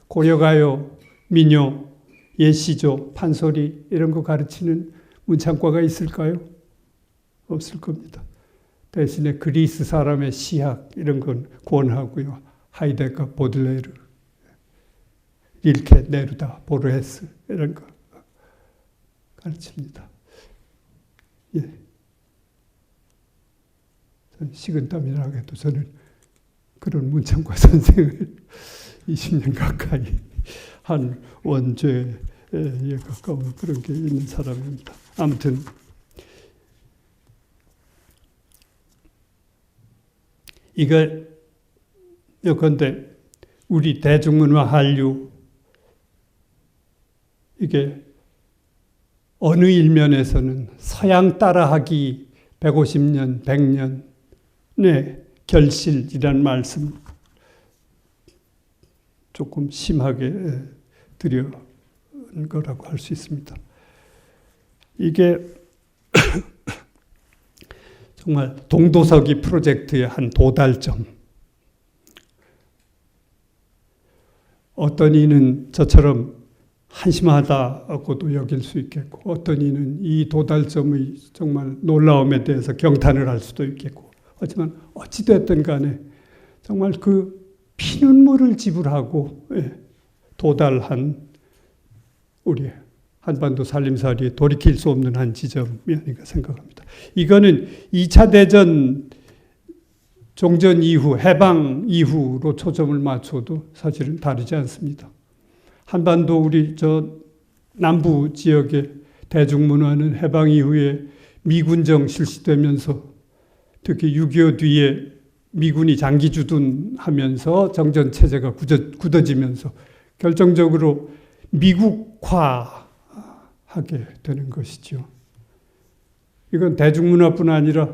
고려가요, 민요, 예시조, 판소리 이런 거 가르치는 문창과가 있을까요? 없을 겁니다. 대신에 그리스 사람의 시학 이런 건 권하고요. 하이데거, 보들레르, 릴케, 네루다, 보르헤스 이런 거 가르칩니다. 예. 식은땀이라 해도 저는 그런 문창과 선생을 20년 가까이 한 원죄에 가까운 그런 게 있는 사람입니다. 아무튼 이걸 예컨대 우리 대중문화 한류, 이게 어느 일면에서는 서양 따라하기 150년, 100년의 결실이란 말씀 조금 심하게 드려온 거라고 할 수 있습니다. 이게 정말 동도서기 프로젝트의 한 도달점, 어떤 이는 저처럼 한심하다고도 여길 수 있겠고 어떤 이는 이 도달점의 정말 놀라움에 대해서 경탄을 할 수도 있겠고 하지만 어찌됐든 간에 정말 그 피눈물을 지불하고 도달한 우리 한반도 살림살이에 돌이킬 수 없는 한 지점이 아닌가 생각합니다. 이거는 2차 대전 종전 이후, 해방 이후로 초점을 맞춰도 사실은 다르지 않습니다. 한반도 우리 저 남부 지역의 대중문화는 해방 이후에 미군정 실시되면서 특히 6.25 뒤에 미군이 장기 주둔하면서 정전 체제가 굳어지면서 결정적으로 미국화하게 되는 것이죠. 이건 대중문화뿐 아니라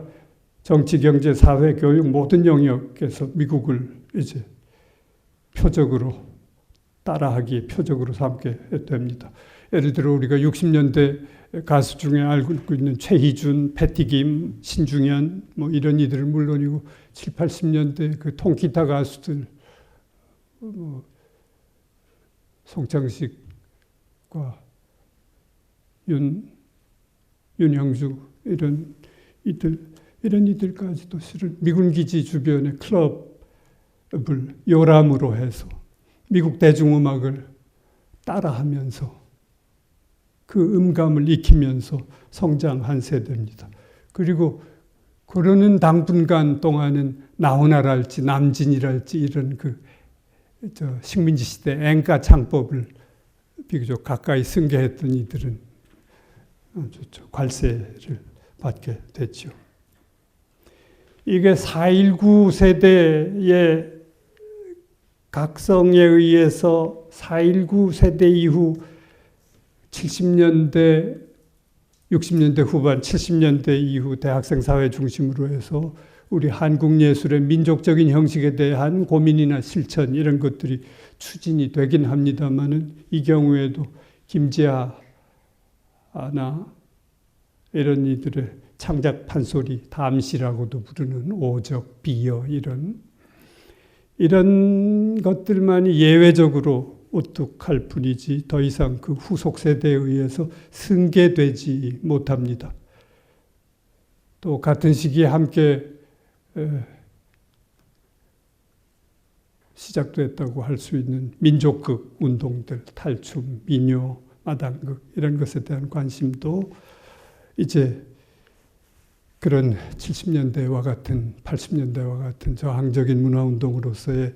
정치, 경제, 사회, 교육 모든 영역에서 미국을 이제 표적으로 따라하기, 표적으로 삼게 됩니다. 예를 들어 우리가 60년대 가수 중에 알고 있는 최희준, 패티김, 신중현 뭐 이런 이들은 물론이고 7, 80년대 그 통기타 가수들 뭐 송창식과 윤형주 이런 이들까지도 실은 미군 기지 주변의 클럽을 요람으로 해서 미국 대중음악을 따라하면서 그 음감을 익히면서 성장한 세대입니다. 그리고 그러는 당분간 동안은 나훈아랄지 남진이랄지 이런 식민지 시대 엔카 창법을 비교적 가까이 승계했던 이들은 관세를 받게 됐죠. 이게 4.19 세대의 각성에 의해서 4.19 세대 이후 70년대, 60년대 후반, 70년대 이후 대학생 사회 중심으로 해서 우리 한국 예술의 민족적인 형식에 대한 고민이나 실천 이런 것들이 추진이 되긴 합니다만은 이 경우에도 김지아나 이런 이들의 창작 판소리, 담시라고도 부르는 오적, 비어 이런 것들만이 예외적으로 우뚝할 뿐이지 더 이상 그 후속 세대에 의해서 승계되지 못합니다. 또 같은 시기에 함께 시작됐다고 할 수 있는 민족극 운동들, 탈춤, 민요, 마당극 이런 것에 대한 관심도 이제 그런 70년대와 같은 80년대와 같은 저항적인 문화운동으로서의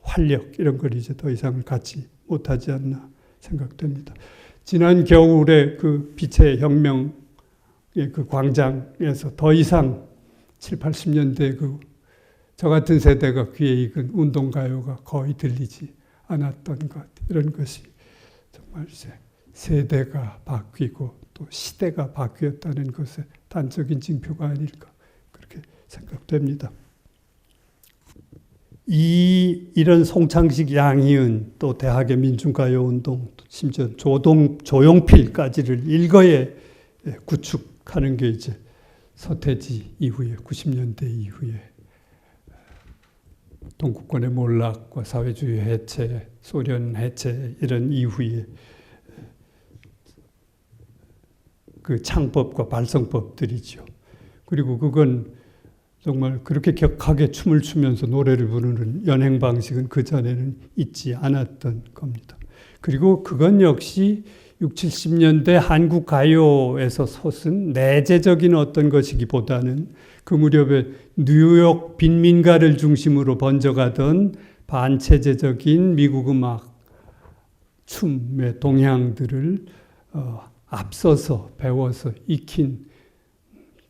활력 이런 걸 이제 더 이상을 갖지 못하지 않나 생각됩니다. 지난 겨울에 그 빛의 혁명의 그 광장에서 더 이상 7, 80년대 저 같은 세대가 귀에 익은 운동가요가 거의 들리지 않았던 것 이런 것이 정말 이제 세대가 바뀌고 또 시대가 바뀌었다는 것의 단적인 징표가 아닐까 그렇게 생각됩니다. 이런 송창식, 양희은 또 대학의 민중가요 운동 심지어 조용필까지를 일거에 구축하는 게 이제 서태지 이후에 90년대 이후에 동구권의 몰락과 사회주의 해체, 소련 해체 이런 이후에 그 창법과 발성법들이죠. 그리고 그건 정말 그렇게 격하게 춤을 추면서 노래를 부르는 연행 방식은 그 전에는 있지 않았던 겁니다. 그리고 그건 역시 60, 70년대 한국 가요에서 솟은 내재적인 어떤 것이기보다는 그 무렵에 뉴욕 빈민가를 중심으로 번져가던 반체제적인 미국 음악, 춤의 동향들을 앞서서 배워서 익힌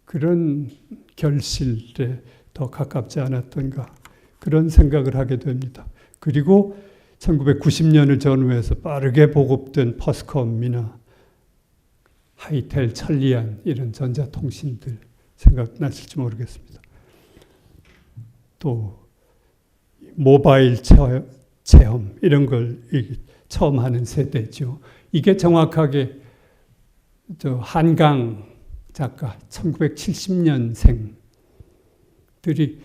그런 결실에 더 가깝지 않았던가 그런 생각을 하게 됩니다. 그리고 1990년을 전후해서 빠르게 보급된 퍼스컴이나 하이텔, 천리안 이런 전자통신들 생각나실지 모르겠습니다. 또 모바일 체험 이런 걸 처음 하는 세대죠. 이게 정확하게 한강 작가 1970년생들이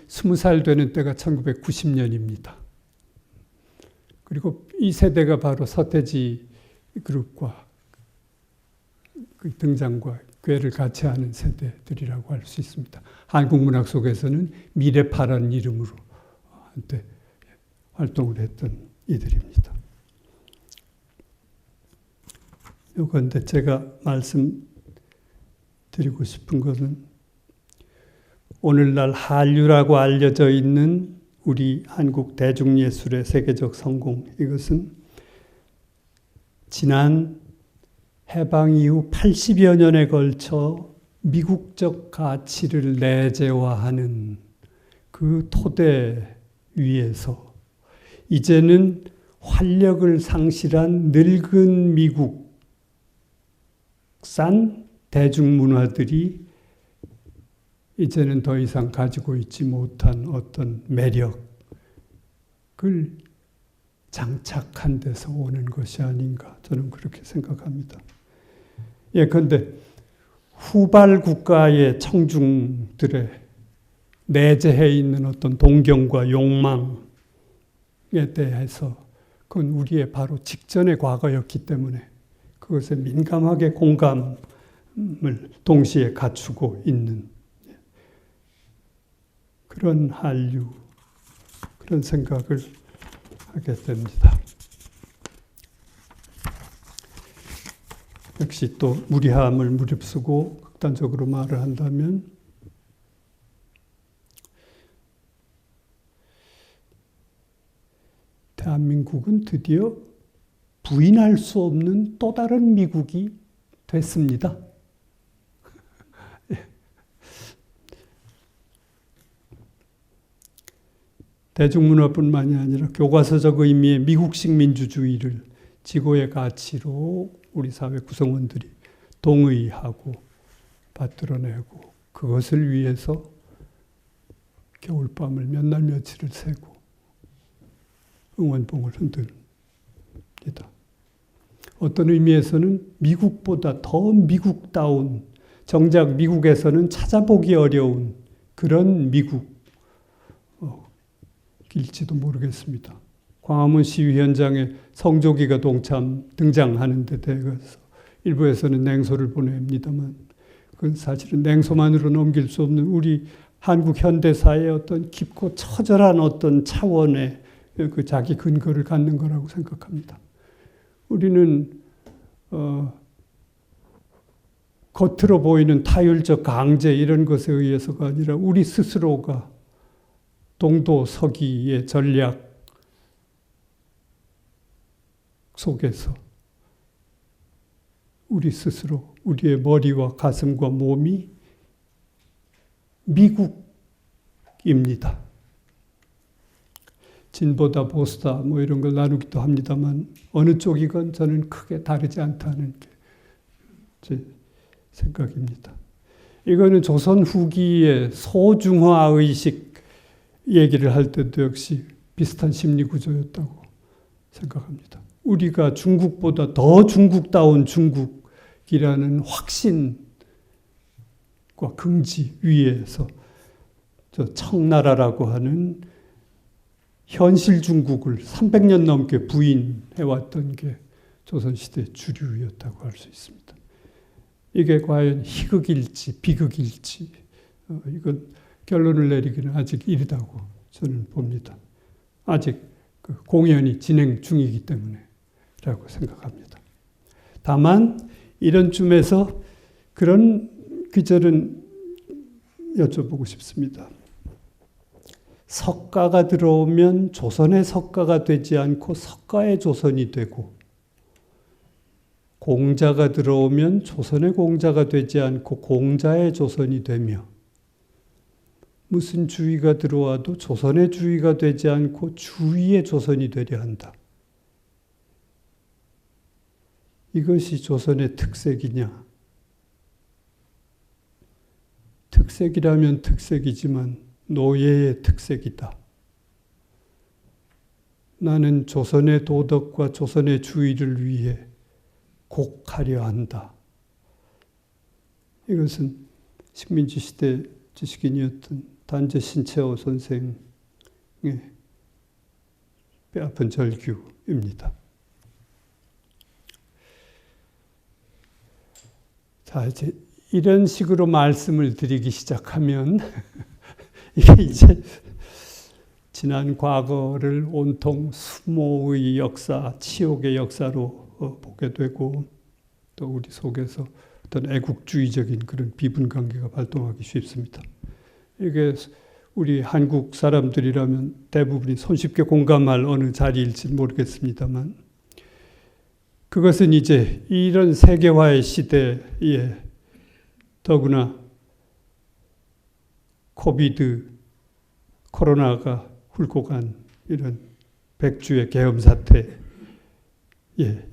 20살 되는 때가 1990년입니다. 그리고 이 세대가 바로 서태지 그룹과 그 등장과 궤를 같이 하는 세대들이라고 할 수 있습니다. 한국 문학 속에서는 미래파라는 이름으로 한때 활동을 했던 이들입니다. 요건데 제가 말씀드리고 싶은 것은 오늘날 한류라고 알려져 있는 우리 한국 대중예술의 세계적 성공, 이것은 지난 해방 이후 80여 년에 걸쳐 미국적 가치를 내재화하는 그 토대 위에서 이제는 활력을 상실한 늙은 미국산 대중문화들이 이제는 더 이상 가지고 있지 못한 어떤 매력을 장착한 데서 오는 것이 아닌가, 저는 그렇게 생각합니다. 그런데 후발 국가의 청중들의 내재해 있는 어떤 동경과 욕망에 대해서 그건 우리의 바로 직전의 과거였기 때문에 그것에 민감하게 공감을 동시에 갖추고 있는 그런 한류, 그런 생각을 하게 됩니다. 역시 또 무리함을 무릅쓰고 극단적으로 말을 한다면 대한민국은 드디어 부인할 수 없는 또 다른 미국이 됐습니다. 대중문화뿐만이 아니라 교과서적 의미의 미국식 민주주의를 지고의 가치로 우리 사회 구성원들이 동의하고 받들어내고 그것을 위해서 겨울밤을 몇 날 며칠을 새고 응원봉을 흔듭니다. 어떤 의미에서는 미국보다 더 미국다운, 정작 미국에서는 찾아보기 어려운 그런 미국일지도 모르겠습니다. 광화문 시위 현장에 성조기가 등장하는 데 대해서 일부에서는 냉소를 보냅니다만 그건 사실은 냉소만으로 넘길 수 없는 우리 한국 현대사의 어떤 깊고 처절한 어떤 차원의 그 자기 근거를 갖는 거라고 생각합니다. 우리는 겉으로 보이는 타율적 강제 이런 것에 의해서가 아니라 우리 스스로가 동도 서기의 전략 속에서 우리 스스로, 우리의 머리와 가슴과 몸이 미국입니다. 진보다 보수다 뭐 이런 걸 나누기도 합니다만 어느 쪽이건 저는 크게 다르지 않다는 게 제 생각입니다. 이거는 조선 후기의 소중화 의식 얘기를 할 때도 역시 비슷한 심리 구조였다고 생각합니다. 우리가 중국보다 더 중국다운 중국이라는 확신과 긍지 위에서 저 청나라라고 하는 현실 중국을 300년 넘게 부인해왔던 게 조선시대 주류였다고 할 수 있습니다. 이게 과연 희극일지 비극일지 이건 결론을 내리기는 아직 이르다고 저는 봅니다. 아직 그 공연이 진행 중이기 때문에라고 생각합니다. 다만 이런 쯤에서 그런 귀절은 여쭤보고 싶습니다. 석가가 들어오면 조선의 석가가 되지 않고 석가의 조선이 되고 공자가 들어오면 조선의 공자가 되지 않고 공자의 조선이 되며 무슨 주의가 들어와도 조선의 주의가 되지 않고 주의의 조선이 되려 한다. 이것이 조선의 특색이냐? 특색이라면 특색이지만 노예의 특색이다. 나는 조선의 도덕과 조선의 주의를 위해 곡하려 한다. 이것은 식민지 시대 지식인이었던 단재 신채호 선생의 뼈아픈 절규입니다. 자, 이제 이런 식으로 말씀을 드리기 시작하면 이게 이제 지난 과거를 온통 수모의 역사, 치욕의 역사로 보게 되고 또 우리 속에서 어떤 애국주의적인 그런 비분관계가 발동하기 쉽습니다. 이게 우리 한국 사람들이라면 대부분이 손쉽게 공감할 어느 자리일지 모르겠습니다만 그것은 이제 이런 세계화의 시대에 더구나 코로나가 훑고 간 이런 백주의 계엄 사태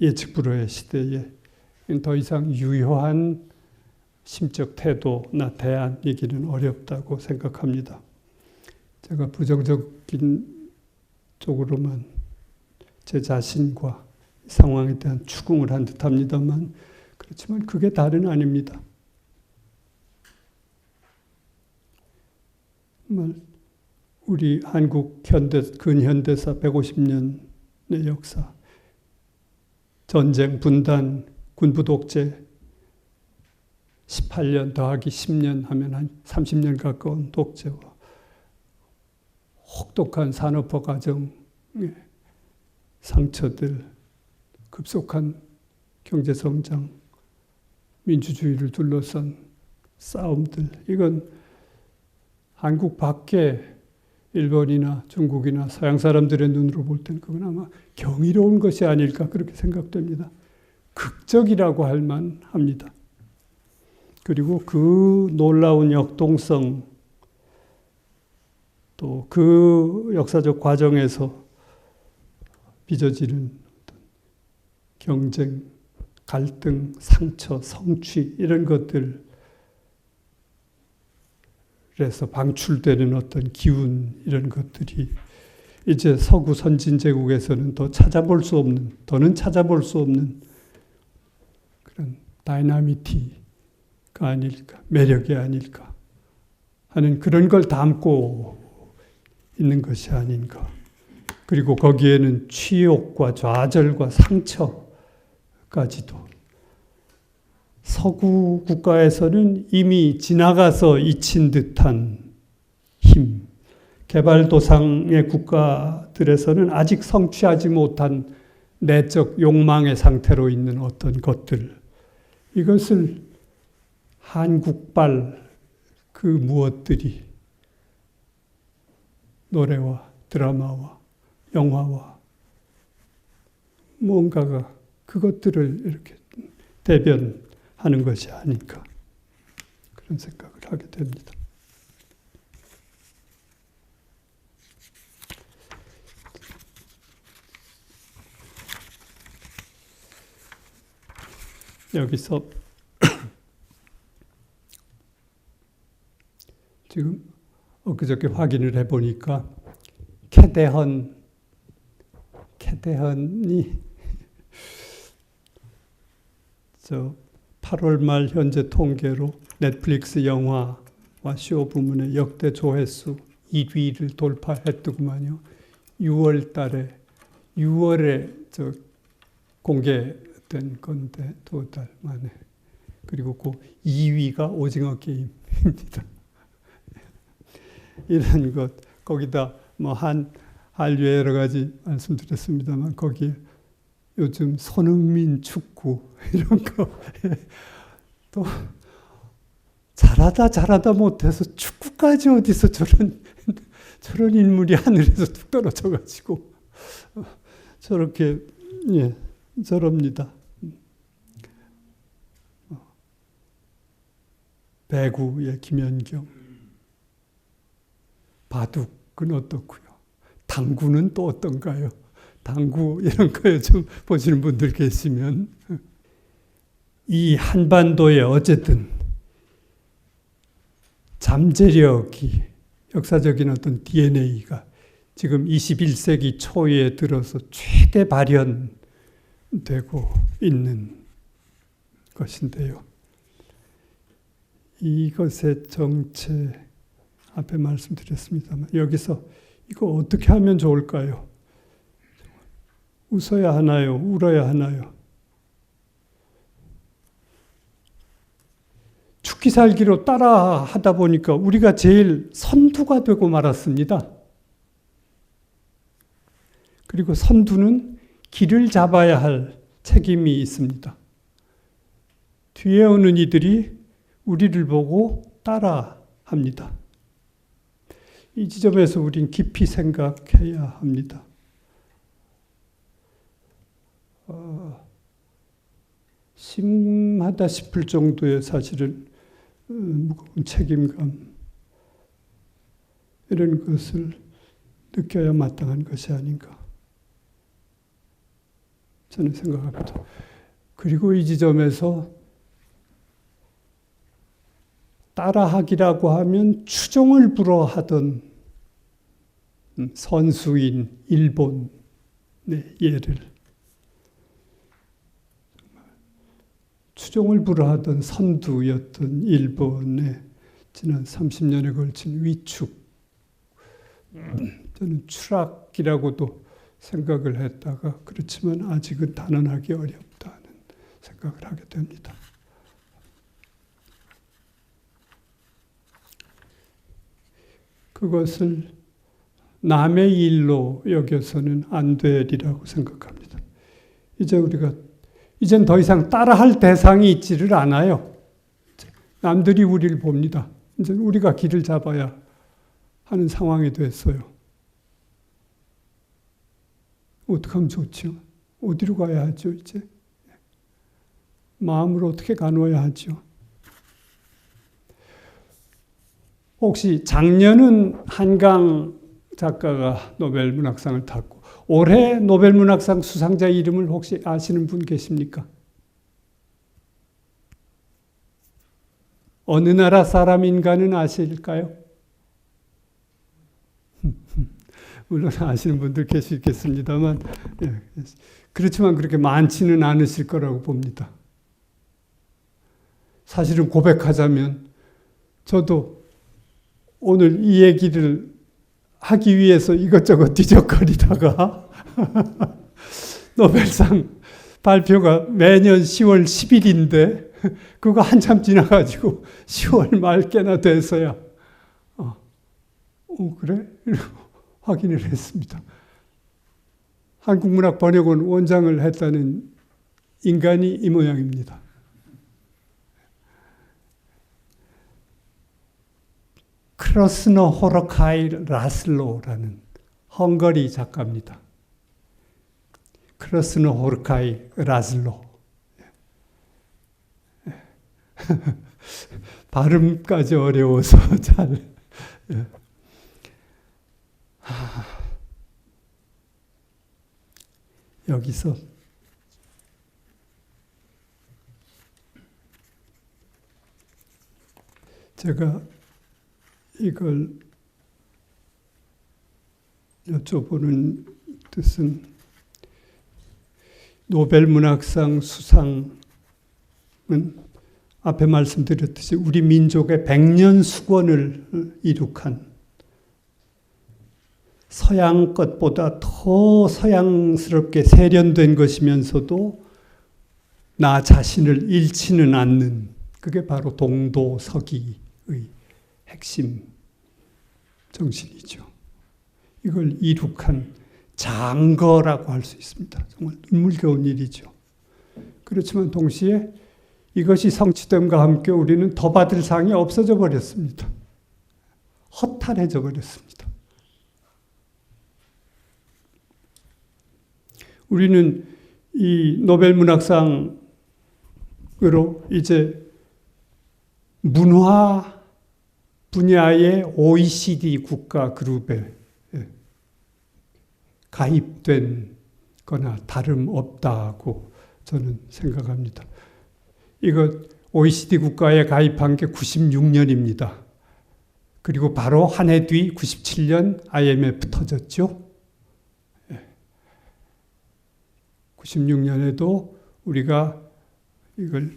예측 불허의 시대에 더 이상 유효한 심적 태도나 대안이기는 어렵다고 생각합니다. 제가 부정적인 쪽으로만 제 자신과 상황에 대한 추궁을 한 듯합니다만 그렇지만 그게 다는 아닙니다. 우리 한국 근현대사 150년의 역사, 전쟁, 분단, 군부 독재 18년 더하기 10년 하면 한 30년 가까운 독재와 혹독한 산업화 과정의 상처들, 급속한 경제성장, 민주주의를 둘러싼 싸움들, 이건 한국 밖에 일본이나 중국이나 서양 사람들의 눈으로 볼 때는 그건 아마 경이로운 것이 아닐까 그렇게 생각됩니다. 극적이라고 할 만합니다. 그리고 그 놀라운 역동성 또 그 역사적 과정에서 빚어지는 경쟁, 갈등, 상처, 성취 이런 것들에서 방출되는 어떤 기운 이런 것들이 이제 서구 선진 제국에서는 더는 찾아볼 수 없는 그런 다이나미티가 아닐까, 매력이 아닐까 하는 그런 걸 담고 있는 것이 아닌가. 그리고 거기에는 치욕과 좌절과 상처까지도 서구 국가에서는 이미 지나가서 잊힌 듯한 힘, 개발도상의 국가들에서는 아직 성취하지 못한 내적 욕망의 상태로 있는 어떤 것들, 이것을 한국발 그 무엇들이 노래와 드라마와 영화와 뭔가가 그것들을 이렇게 대변하는 것이 아닌가 그런 생각을 하게 됩니다. 여기서 지금 엊그저께 확인을 해보니까 캐대헌이 저 8월 말 현재 통계로 넷플릭스 영화와 쇼 부문의 역대 조회수 1위를 돌파했더구만요. 6월에 저 공개된 건데 2달 만에. 그리고 그 2위가 오징어 게임입니다. 이런 것 거기다 뭐 한류의 여러 가지 말씀드렸습니다만 거기에 요즘 손흥민 축구 이런 거 또 잘하다 못해서 축구까지 어디서 저런 인물이 하늘에서 뚝 떨어져 가지고 저렇게 저럽니다. 배구의 김연경, 바둑은 어떻고요? 당구는 또 어떤가요? 당구 이런 거 좀 보시는 분들 계시면 이 한반도에 어쨌든 잠재력이 역사적인 어떤 DNA가 지금 21세기 초에 들어서 최대 발현되고 있는 것인데요. 이것의 정체 앞에 말씀드렸습니다만 여기서 이거 어떻게 하면 좋을까요? 웃어야 하나요? 울어야 하나요? 죽기 살기로 따라 하다 보니까 우리가 제일 선두가 되고 말았습니다. 그리고 선두는 길을 잡아야 할 책임이 있습니다. 뒤에 오는 이들이 우리를 보고 따라 합니다. 이 지점에서 우린 깊이 생각해야 합니다. 심하다 싶을 정도의 사실은 무거운 책임감 이런 것을 느껴야 마땅한 것이 아닌가 저는 생각합니다. 그리고 이 지점에서 따라하기라고 하면 추종을 불허하던 선수인 일본의 예를 추종을 불허하던 선두였던 일본의 지난 30년에 걸친 위축 저는 추락이라고도 생각을 했다가 그렇지만 아직은 단언하기 어렵다는 생각을 하게 됩니다. 그것을 남의 일로 여겨서는 안 되리라고 생각합니다. 이젠 더 이상 따라할 대상이 있지를 않아요. 남들이 우리를 봅니다. 이제 우리가 길을 잡아야 하는 상황이 됐어요. 어떻게 하면 좋죠? 어디로 가야 하죠, 이제? 마음을 어떻게 가누어야 하죠? 혹시 작년은 한강 작가가 노벨 문학상을 탔고 올해 노벨 문학상 수상자 이름을 혹시 아시는 분 계십니까? 어느 나라 사람인가는 아실까요? 물론 아시는 분들 계시겠습니다만 그렇지만 그렇게 많지는 않으실 거라고 봅니다. 사실은 고백하자면 저도 오늘 이 얘기를 하기 위해서 이것저것 뒤적거리다가 노벨상 발표가 매년 10월 10일인데 그거 한참 지나가지고 10월 말께나 돼서야 그래? 확인을 했습니다. 한국문학번역원 원장을 했다는 인간이 이 모양입니다. 크로스너 호르카이 라슬로라는 헝가리 작가입니다. 크로스너 호르카이 라슬로. 발음까지 어려워서 잘. 여기서 제가 이걸 여쭤보는 뜻은 노벨 문학상 수상은 앞에 말씀드렸듯이 우리 민족의 100년 수권을 이룩한 서양 것보다 더 서양스럽게 세련된 것이면서도 나 자신을 잃지는 않는 그게 바로 동도서기의 핵심 정신이죠. 이걸 이룩한 장거라고 할 수 있습니다. 정말 눈물겨운 일이죠. 그렇지만 동시에 이것이 성취됨과 함께 우리는 더 받을 상이 없어져 버렸습니다. 허탈해져 버렸습니다. 우리는 이 노벨 문학상으로 이제 문화 분야의 OECD 국가 그룹에 가입된 거나 다름없다고 저는 생각합니다. 이거 OECD 국가에 가입한 게 96년입니다. 그리고 바로 한 해 뒤 97년 IMF 터졌죠. 96년에도 우리가 이걸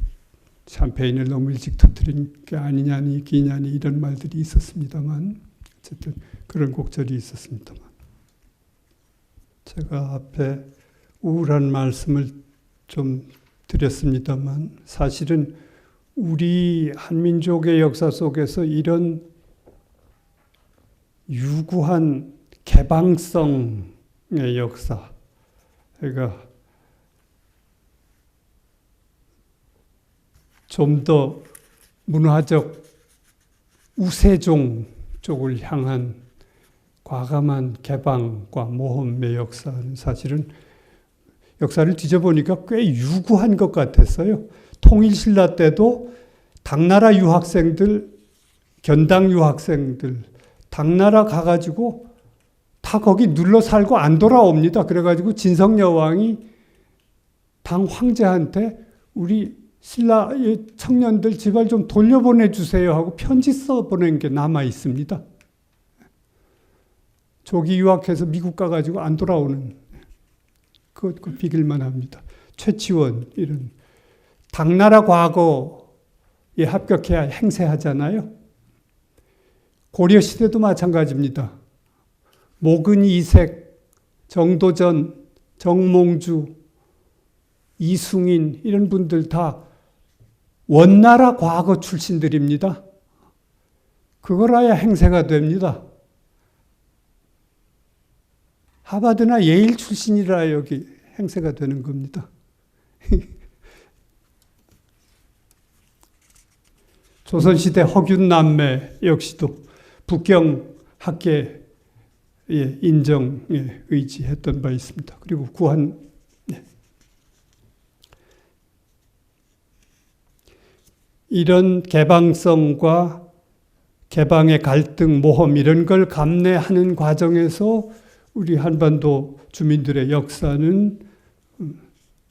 샴페인을 너무 일찍 터뜨린 게 아니냐니 기냐니 이런 말들이 있었습니다만 어쨌든 그런 곡절이 있었습니다만 제가 앞에 우울한 말씀을 좀 드렸습니다만 사실은 우리 한민족의 역사 속에서 이런 유구한 개방성의 역사, 그러니까 좀 더 문화적 우세종 쪽을 향한 과감한 개방과 모험의 역사는 사실은 역사를 뒤져보니까 꽤 유구한 것 같았어요. 통일신라 때도 당나라 유학생들, 견당 유학생들, 당나라 가가지고 다 거기 눌러 살고 안 돌아옵니다. 그래가지고 진성여왕이 당 황제한테 우리 신라의 청년들 제발 좀 돌려보내주세요 하고 편지 써보낸 게 남아 있습니다. 조기 유학해서 미국 가가지고 안 돌아오는, 그거 비길만 합니다. 최치원, 이런. 당나라 과거에 합격해야 행세하잖아요. 고려시대도 마찬가지입니다. 모근이색, 정도전, 정몽주, 이승인 이런 분들 다 원나라 과거 출신들입니다. 그걸 해야 행세가 됩니다. 하버드나 예일 출신이라 여기 행세가 되는 겁니다. 조선시대 허균 남매 역시도 북경 학계의 인정에 의지했던 바 있습니다. 그리고 구한, 이런 개방성과 개방의 갈등, 모험 이런 걸 감내하는 과정에서 우리 한반도 주민들의 역사는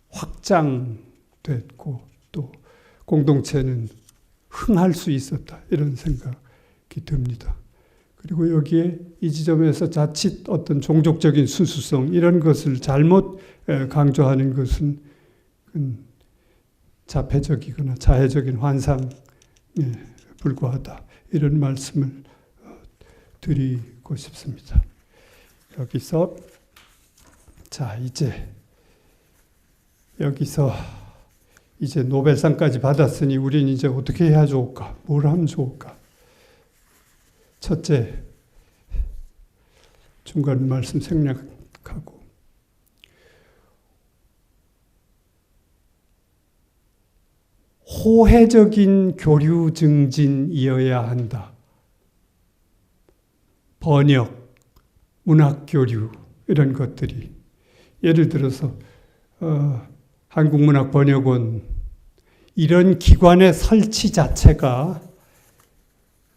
확장됐고 또 공동체는 흥할 수 있었다, 이런 생각이 듭니다. 그리고 여기에 이 지점에서 자칫 어떤 종족적인 순수성 이런 것을 잘못 강조하는 것은 자폐적이거나 자해적인 환상에 불과하다, 이런 말씀을 드리고 싶습니다. 여기서 이제 노벨상까지 받았으니 우리는 이제 어떻게 해야 좋을까? 뭘 하면 좋을까? 첫째, 중간 말씀 생략하고, 호혜적인 교류 증진이어야 한다. 번역, 문학 교류 이런 것들이, 예를 들어서 한국문학번역원 이런 기관의 설치 자체가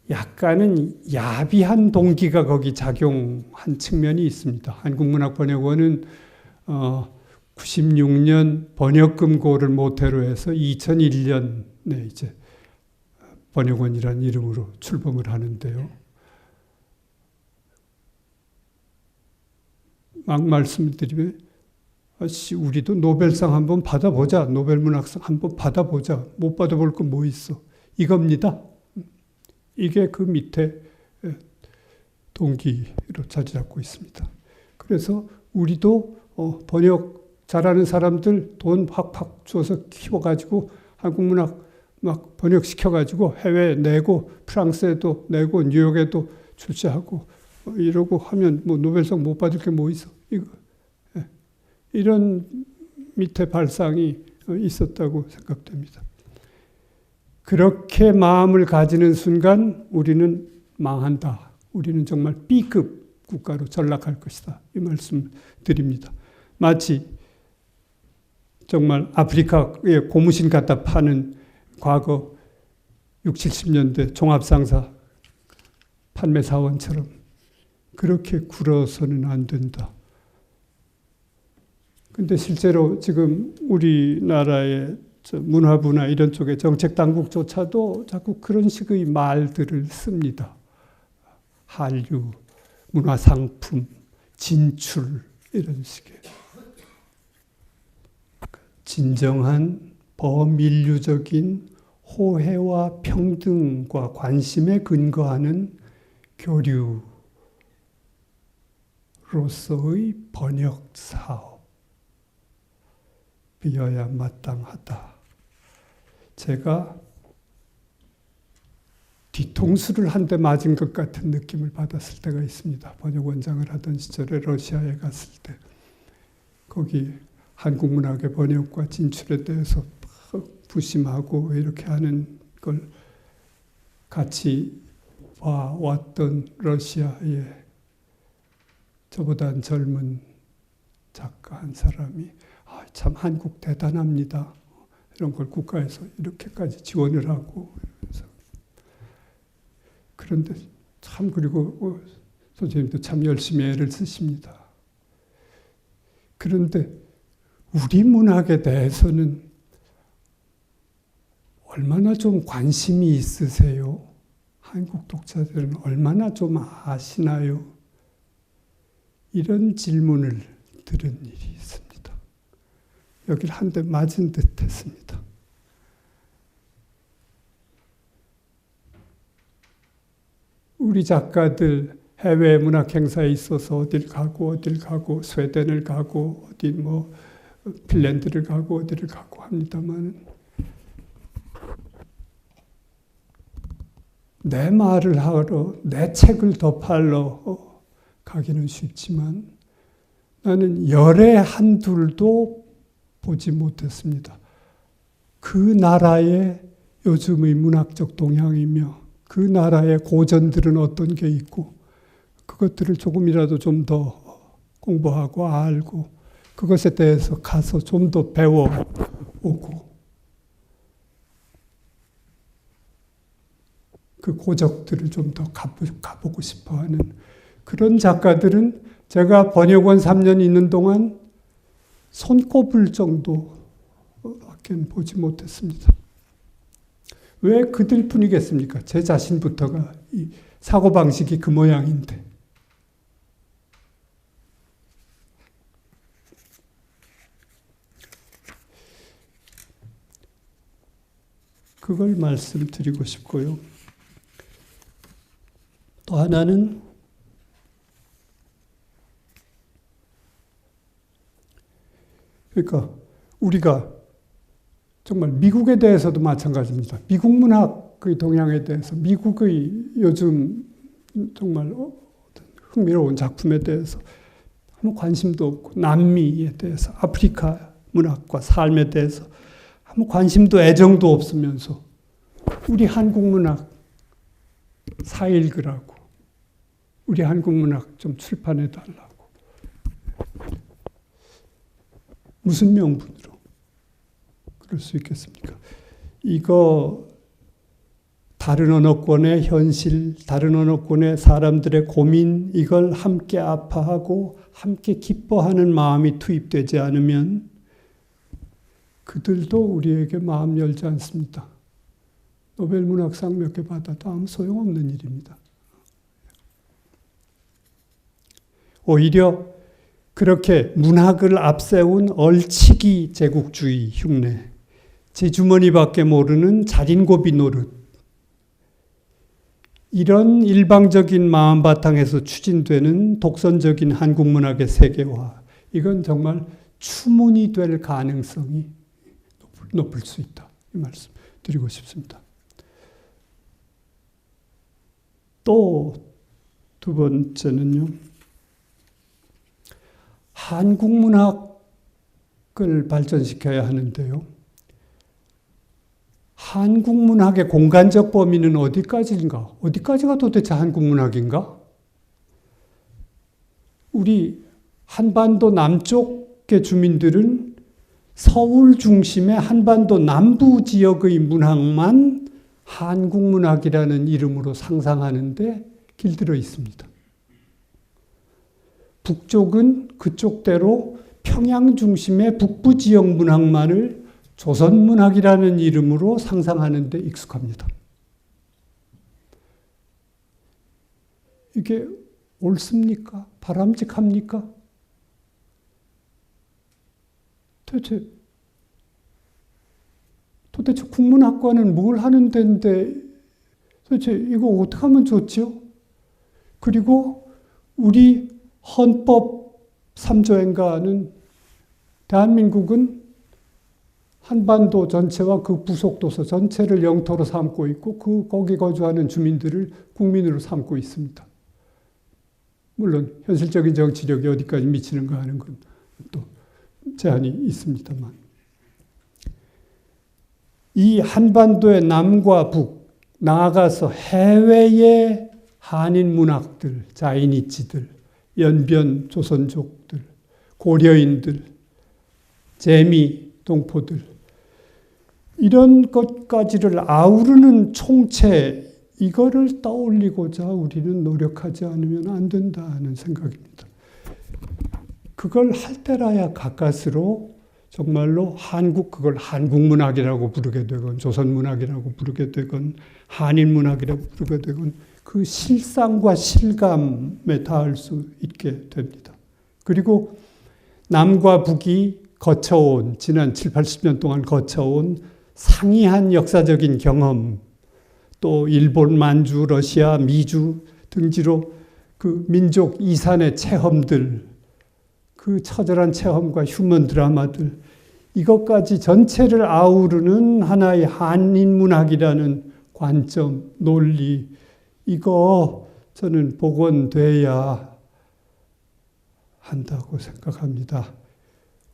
약간은 야비한 동기가 거기 작용한 측면이 있습니다. 한국문학번역원은 96년 번역금고를 모태로 해서 2001년에 이제 번역원이라는 이름으로 출범을 하는데요. 막 말씀드리면 우리도 노벨상 한번 받아보자. 노벨문학상 한번 받아보자. 못 받아볼 거 뭐 있어. 이겁니다. 이게 그 밑에 동기로 자리 잡고 있습니다. 그래서 우리도 번역 잘하는 사람들 돈 팍팍 줘서 키워가지고 한국문학 막 번역시켜가지고 해외에 내고 프랑스에도 내고 뉴욕에도 출시하고 이러고 하면 뭐 노벨상 못 받을 게 뭐 있어. 이런 밑에 발상이 있었다고 생각됩니다. 그렇게 마음을 가지는 순간 우리는 망한다. 우리는 정말 B급 국가로 전락할 것이다. 이 말씀 드립니다. 마치 정말 아프리카에 고무신 갖다 파는 과거 60, 70년대 종합상사 판매사원처럼 그렇게 굴어서는 안 된다. 근데 실제로 지금 우리나라의 문화부나 이런 쪽의 정책 당국조차도 자꾸 그런 식의 말들을 씁니다. 한류, 문화상품, 진출 이런 식의 진정한 범인류적인 호혜와 평등과 관심에 근거하는 교류로서의 번역 사업, 이어야 마땅하다. 제가 뒤통수를 한 대 맞은 것 같은 느낌을 받았을 때가 있습니다. 번역원장을 하던 시절에 러시아에 갔을 때 거기 한국 문학의 번역과 진출에 대해서 부심하고 이렇게 하는 걸 같이 봐왔던 러시아의 저보다 젊은 작가 한 사람이 참 한국 대단합니다. 이런 걸 국가에서 이렇게까지 지원을 하고 그런데 참 그리고 선생님도 참 열심히 애를 쓰십니다. 그런데 우리 문학에 대해서는 얼마나 좀 관심이 있으세요? 한국 독자들은 얼마나 좀 아시나요? 이런 질문을 들은 일이 있습니다. 여길 한 대 맞은 듯 했습니다. 우리 작가들 해외 문학 행사에 있어서 어딜 가고 스웨덴을 가고 어디 뭐 핀란드를 가고 어디를 가고 합니다만 내 말을 하러 내 책을 더 팔러 가기는 쉽지만 나는 열에 한둘도 보지 못했습니다. 그 나라의 요즘의 문학적 동향이며 그 나라의 고전들은 어떤 게 있고 그것들을 조금이라도 좀 더 공부하고 알고 그것에 대해서 가서 좀 더 배워오고 그 고적들을 좀 더 가보고 싶어하는 그런 작가들은 제가 번역원 3년 있는 동안 손꼽을 정도밖에 보지 못했습니다. 왜 그들뿐이겠습니까? 제 자신부터가 이 사고방식이 그 모양인데. 그걸 말씀드리고 싶고요. 또 하나는 그러니까 우리가 정말 미국에 대해서도 마찬가지입니다. 미국 문학의 동향에 대해서 미국의 요즘 정말 흥미로운 작품에 대해서 아무 관심도 없고 남미에 대해서 아프리카 문학과 삶에 대해서 아무 관심도 애정도 없으면서 우리 한국 문학 사일그라고 우리 한국 문학 좀 출판해 달라고 무슨 명분으로 그럴 수 있겠습니까? 이거 다른 언어권의 현실, 다른 언어권의 사람들의 고민 이걸 함께 아파하고 함께 기뻐하는 마음이 투입되지 않으면 그들도 우리에게 마음 열지 않습니다. 노벨 문학상 몇 개 받아도 아무 소용없는 일입니다. 오히려 그렇게 문학을 앞세운 얼치기 제국주의 흉내, 제 주머니밖에 모르는 자린고비 노릇, 이런 일방적인 마음 바탕에서 추진되는 독선적인 한국 문학의 세계화, 이건 정말 추문이 될 가능성이 높을 수 있다. 이 말씀 드리고 싶습니다. 또 두 번째는요. 한국 문학을 발전시켜야 하는데요. 한국 문학의 공간적 범위는 어디까지인가? 어디까지가 도대체 한국 문학인가? 우리 한반도 남쪽의 주민들은 서울 중심의 한반도 남부 지역의 문학만 한국 문학이라는 이름으로 상상하는데 길들어 있습니다. 북쪽은 그쪽대로 평양 중심의 북부 지역 문학만을 조선 문학이라는 이름으로 상상하는 데 익숙합니다. 이게 옳습니까? 바람직합니까? 도대체 국문학과는 뭘 하는 데인데 도대체 이거 어떻게 하면 좋지요? 그리고 우리 헌법 3조인가는 대한민국은 한반도 전체와 그 부속도서 전체를 영토로 삼고 있고 거기 거주하는 주민들을 국민으로 삼고 있습니다. 물론 현실적인 정치력이 어디까지 미치는가 하는 건 또 제한이 있습니다만, 이 한반도의 남과 북, 나아가서 해외의 한인 문학들, 자이니치들, 연변 조선족들, 고려인들, 재미 동포들, 이런 것까지를 아우르는 총체, 이거를 떠올리고자 우리는 노력하지 않으면 안 된다는 생각입니다. 그걸 할 때라야 가까스로 정말로 그걸 한국문학이라고 부르게 되건 조선문학이라고 부르게 되건 한인문학이라고 부르게 되건 그 실상과 실감에 닿을 수 있게 됩니다. 그리고 남과 북이 거쳐온, 지난 7, 80년 동안 거쳐온 상이한 역사적인 경험, 또 일본, 만주, 러시아, 미주 등지로 그 민족 이산의 체험들, 그 처절한 체험과 휴먼 드라마들, 이것까지 전체를 아우르는 하나의 한인문학이라는 관점, 논리, 이거 저는 복원돼야 한다고 생각합니다.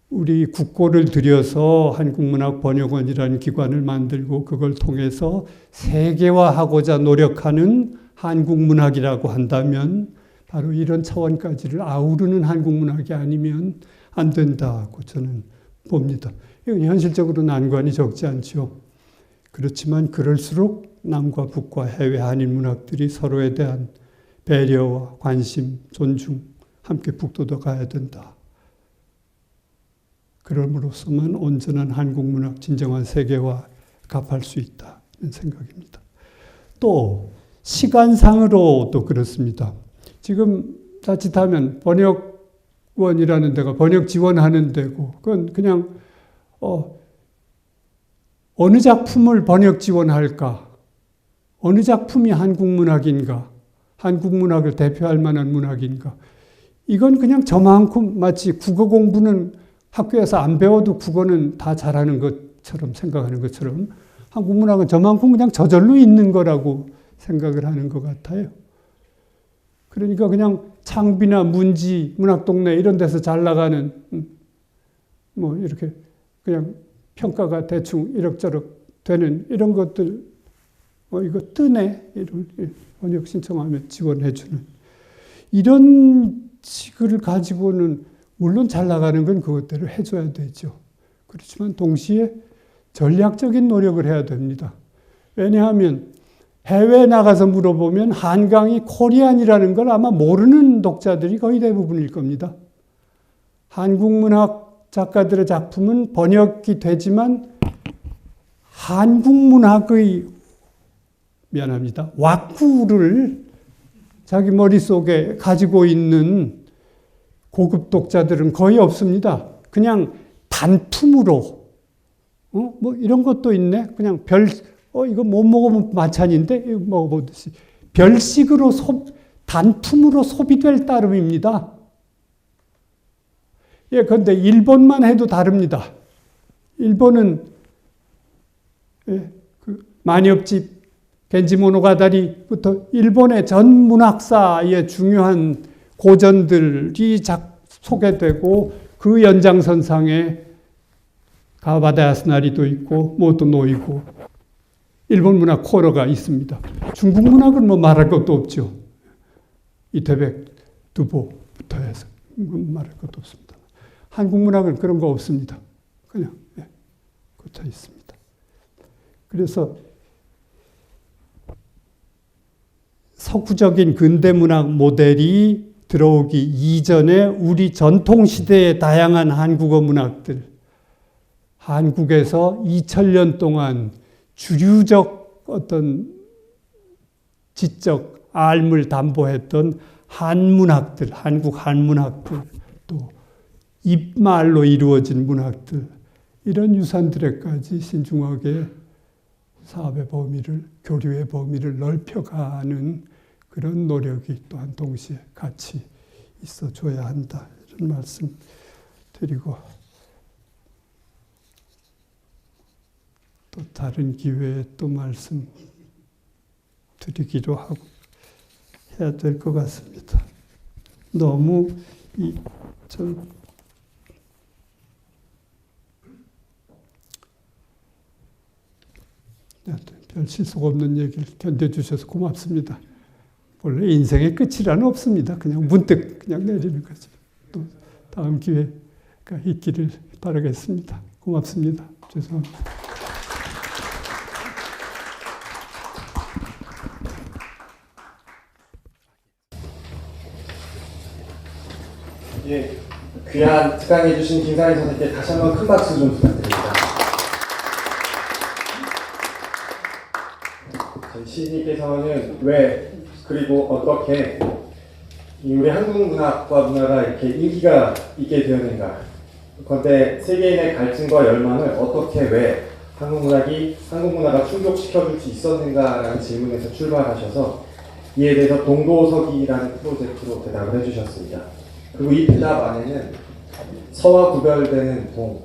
우리 국고를 들여서 한국문학번역원이라는 기관을 만들고 그걸 통해서 세계화하고자 노력하는 한국문학이라고 한다면 바로 이런 차원까지를 아우르는 한국문학이 아니면 안 된다고 저는 봅니다. 이건 현실적으로 난관이 적지 않죠. 그렇지만 그럴수록 남과 북과 해외 한인문학들이 서로에 대한 배려와 관심, 존중 함께 북돋아 가야 된다. 그럼으로써만 온전한 한국문학, 진정한 세계화 갑할 수 있다는 생각입니다. 또 시간상으로도 그렇습니다. 지금 자칫하면 번역원이라는 데가 번역 지원하는 데고, 그건 그냥 어느 작품을 번역 지원할까? 어느 작품이 한국문학인가? 한국문학을 대표할 만한 문학인가? 이건 그냥 저만큼 마치 국어 공부는 학교에서 안 배워도 국어는 다 잘하는 것처럼 생각하는 것처럼 한국문학은 저만큼 그냥 저절로 있는 거라고 생각을 하는 것 같아요. 그러니까 그냥 창비나 문지, 문학동네 이런 데서 잘 나가는 뭐 이렇게 그냥 평가가 대충 이럭저럭 되는 이런 것들, 이거 뜨네, 이런 번역 신청하면 지원해주는 이런 식을 가지고는 물론 잘 나가는 건 그것대로 해줘야 되죠. 그렇지만 동시에 전략적인 노력을 해야 됩니다. 왜냐하면 해외에 나가서 물어보면 한강이 코리안이라는 걸 아마 모르는 독자들이 거의 대부분일 겁니다. 한국문학 작가들의 작품은 번역이 되지만 한국문학의 왁구를 자기 머릿속에 가지고 있는 고급 독자들은 거의 없습니다. 그냥 단품으로 뭐 이런 것도 있네. 그냥 이거 못 먹으면 마찬인데 이거 먹어보듯이 별식으로 단품으로 소비될 따름입니다. 예, 그런데 일본만 해도 다릅니다. 일본은 그 만엽집 겐지 모노가다리부터 일본의 전 문학사의 중요한 고전들이 소개되고 그 연장선상에 가와바다 야스나리도 있고 모토노 있고 일본 문학 코너가 있습니다. 중국 문학은 뭐 말할 것도 없죠. 이태백, 두보부터 해서 말할 것도 없습니다. 한국 문학은 그런 거 없습니다. 그냥 꽂혀 있습니다. 그래서 서구적인 근대문학 모델이 들어오기 이전에 우리 전통시대의 다양한 한국어 문학들, 한국에서 2000년 동안 주류적 어떤 지적 알물 담보했던 한문학들, 한국 한문학들, 또 입말로 이루어진 문학들, 이런 유산들에까지 신중하게 사업의 범위를, 교류의 범위를 넓혀가는 그런 노력이 또한 동시에 같이 있어줘야 한다. 이런 말씀 드리고 또 다른 기회에 또 말씀 드리기로 하고 해야 될 것 같습니다. 너무 별 실속 없는 얘기를 견뎌주셔서 고맙습니다. 원래 인생의 끝이라는 없습니다. 그냥 문득 그냥 내리는 거죠. 또 다음 기회가 있기를 바라겠습니다. 고맙습니다. 죄송합니다. 예, 귀한 특강해 주신 김상희 선생님께 다시 한번 큰 박수 좀 부탁드립니다. 저희 시인님께서는 왜 그리고 어떻게 우리 한국 문학과 문화가 이렇게 인기가 있게 되었는가, 그런데 세계인의 갈증과 열망을 어떻게 왜 한국 문화가 충족시켜줄 수 있었는가라는 질문에서 출발하셔서 이에 대해서 동도서기라는 프로젝트로 대답을 해주셨습니다. 그리고 이 대답 안에는 서와 구별되는 동,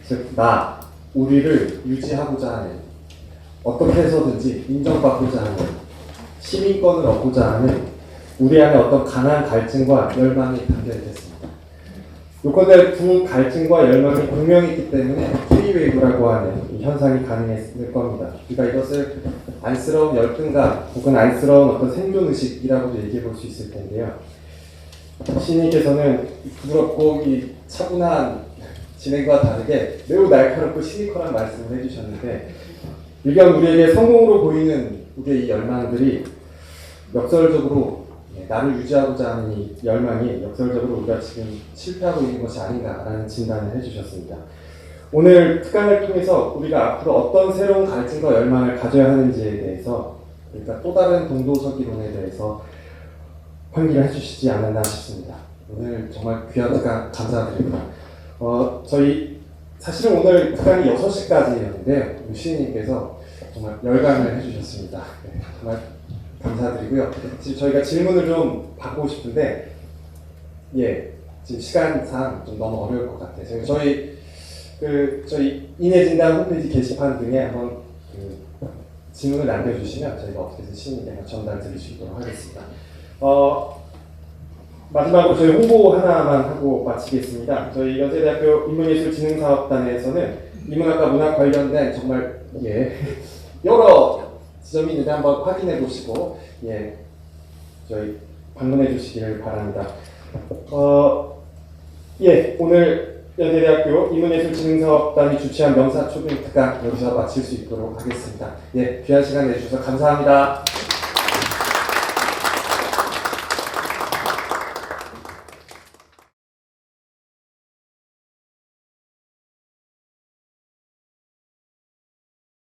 즉 나, 우리를 유지하고자 하는, 어떻게 해서든지 인정받고자 하는, 시민권을 얻고자 하는 우리 안에 어떤 강한 갈증과 열망이 담겨있습니다. 요건대 두 갈증과 열망이 공명했기 때문에 프리웨이브라고 하는 이 현상이 가능했을 겁니다. 우리가 이것을 안쓰러운 열등감 혹은 안쓰러운 어떤 생존의식이라고도 얘기해 볼 수 있을 텐데요. 시인님께서는 부드럽고 이 차분한 진행과 다르게 매우 날카롭고 시니컬한 말씀을 해주셨는데, 일견 우리에게 성공으로 보이는 우리의 이 열망들이 역설적으로 나를 유지하고자 하는 이 열망이 역설적으로 우리가 지금 실패하고 있는 것이 아닌가라는 진단을 해주셨습니다. 오늘 특강을 통해서 우리가 앞으로 어떤 새로운 갈증과 열망을 가져야 하는지에 대해서, 그러니까 또 다른 동도서기론에 대해서 환기를 해주시지 않았나 싶습니다. 오늘 정말 귀한 특강 감사드립니다. 저희 사실은 오늘 특강이 6시까지였는데 우리 시인님께서 정말 열강을 해주셨습니다. 네, 정말 감사드리고요. 지금 저희가 질문을 좀 받고 싶은데, 지금 시간상 좀 너무 어려울 것 같아요. 저희 인해진단 홈페이지 게시판 등에 한번 질문을 남겨주시면 저희가 어떻게 해서 시인님께 전달 드릴 수 있도록 하겠습니다. 마지막으로 저희 홍보 하나만 하고 마치겠습니다. 저희 연세대학교 인문예술진흥사업단에서는 인문학과 문학 관련된 정말 여러 지점이 있는데 한번 확인해 보시고 저희 방문해 주시기를 바랍니다. 오늘 연세대학교 인문예술진흥사업단이 주최한 명사초빙 특강 여기서 마칠 수 있도록 하겠습니다. 귀한 시간 내주셔서 감사합니다.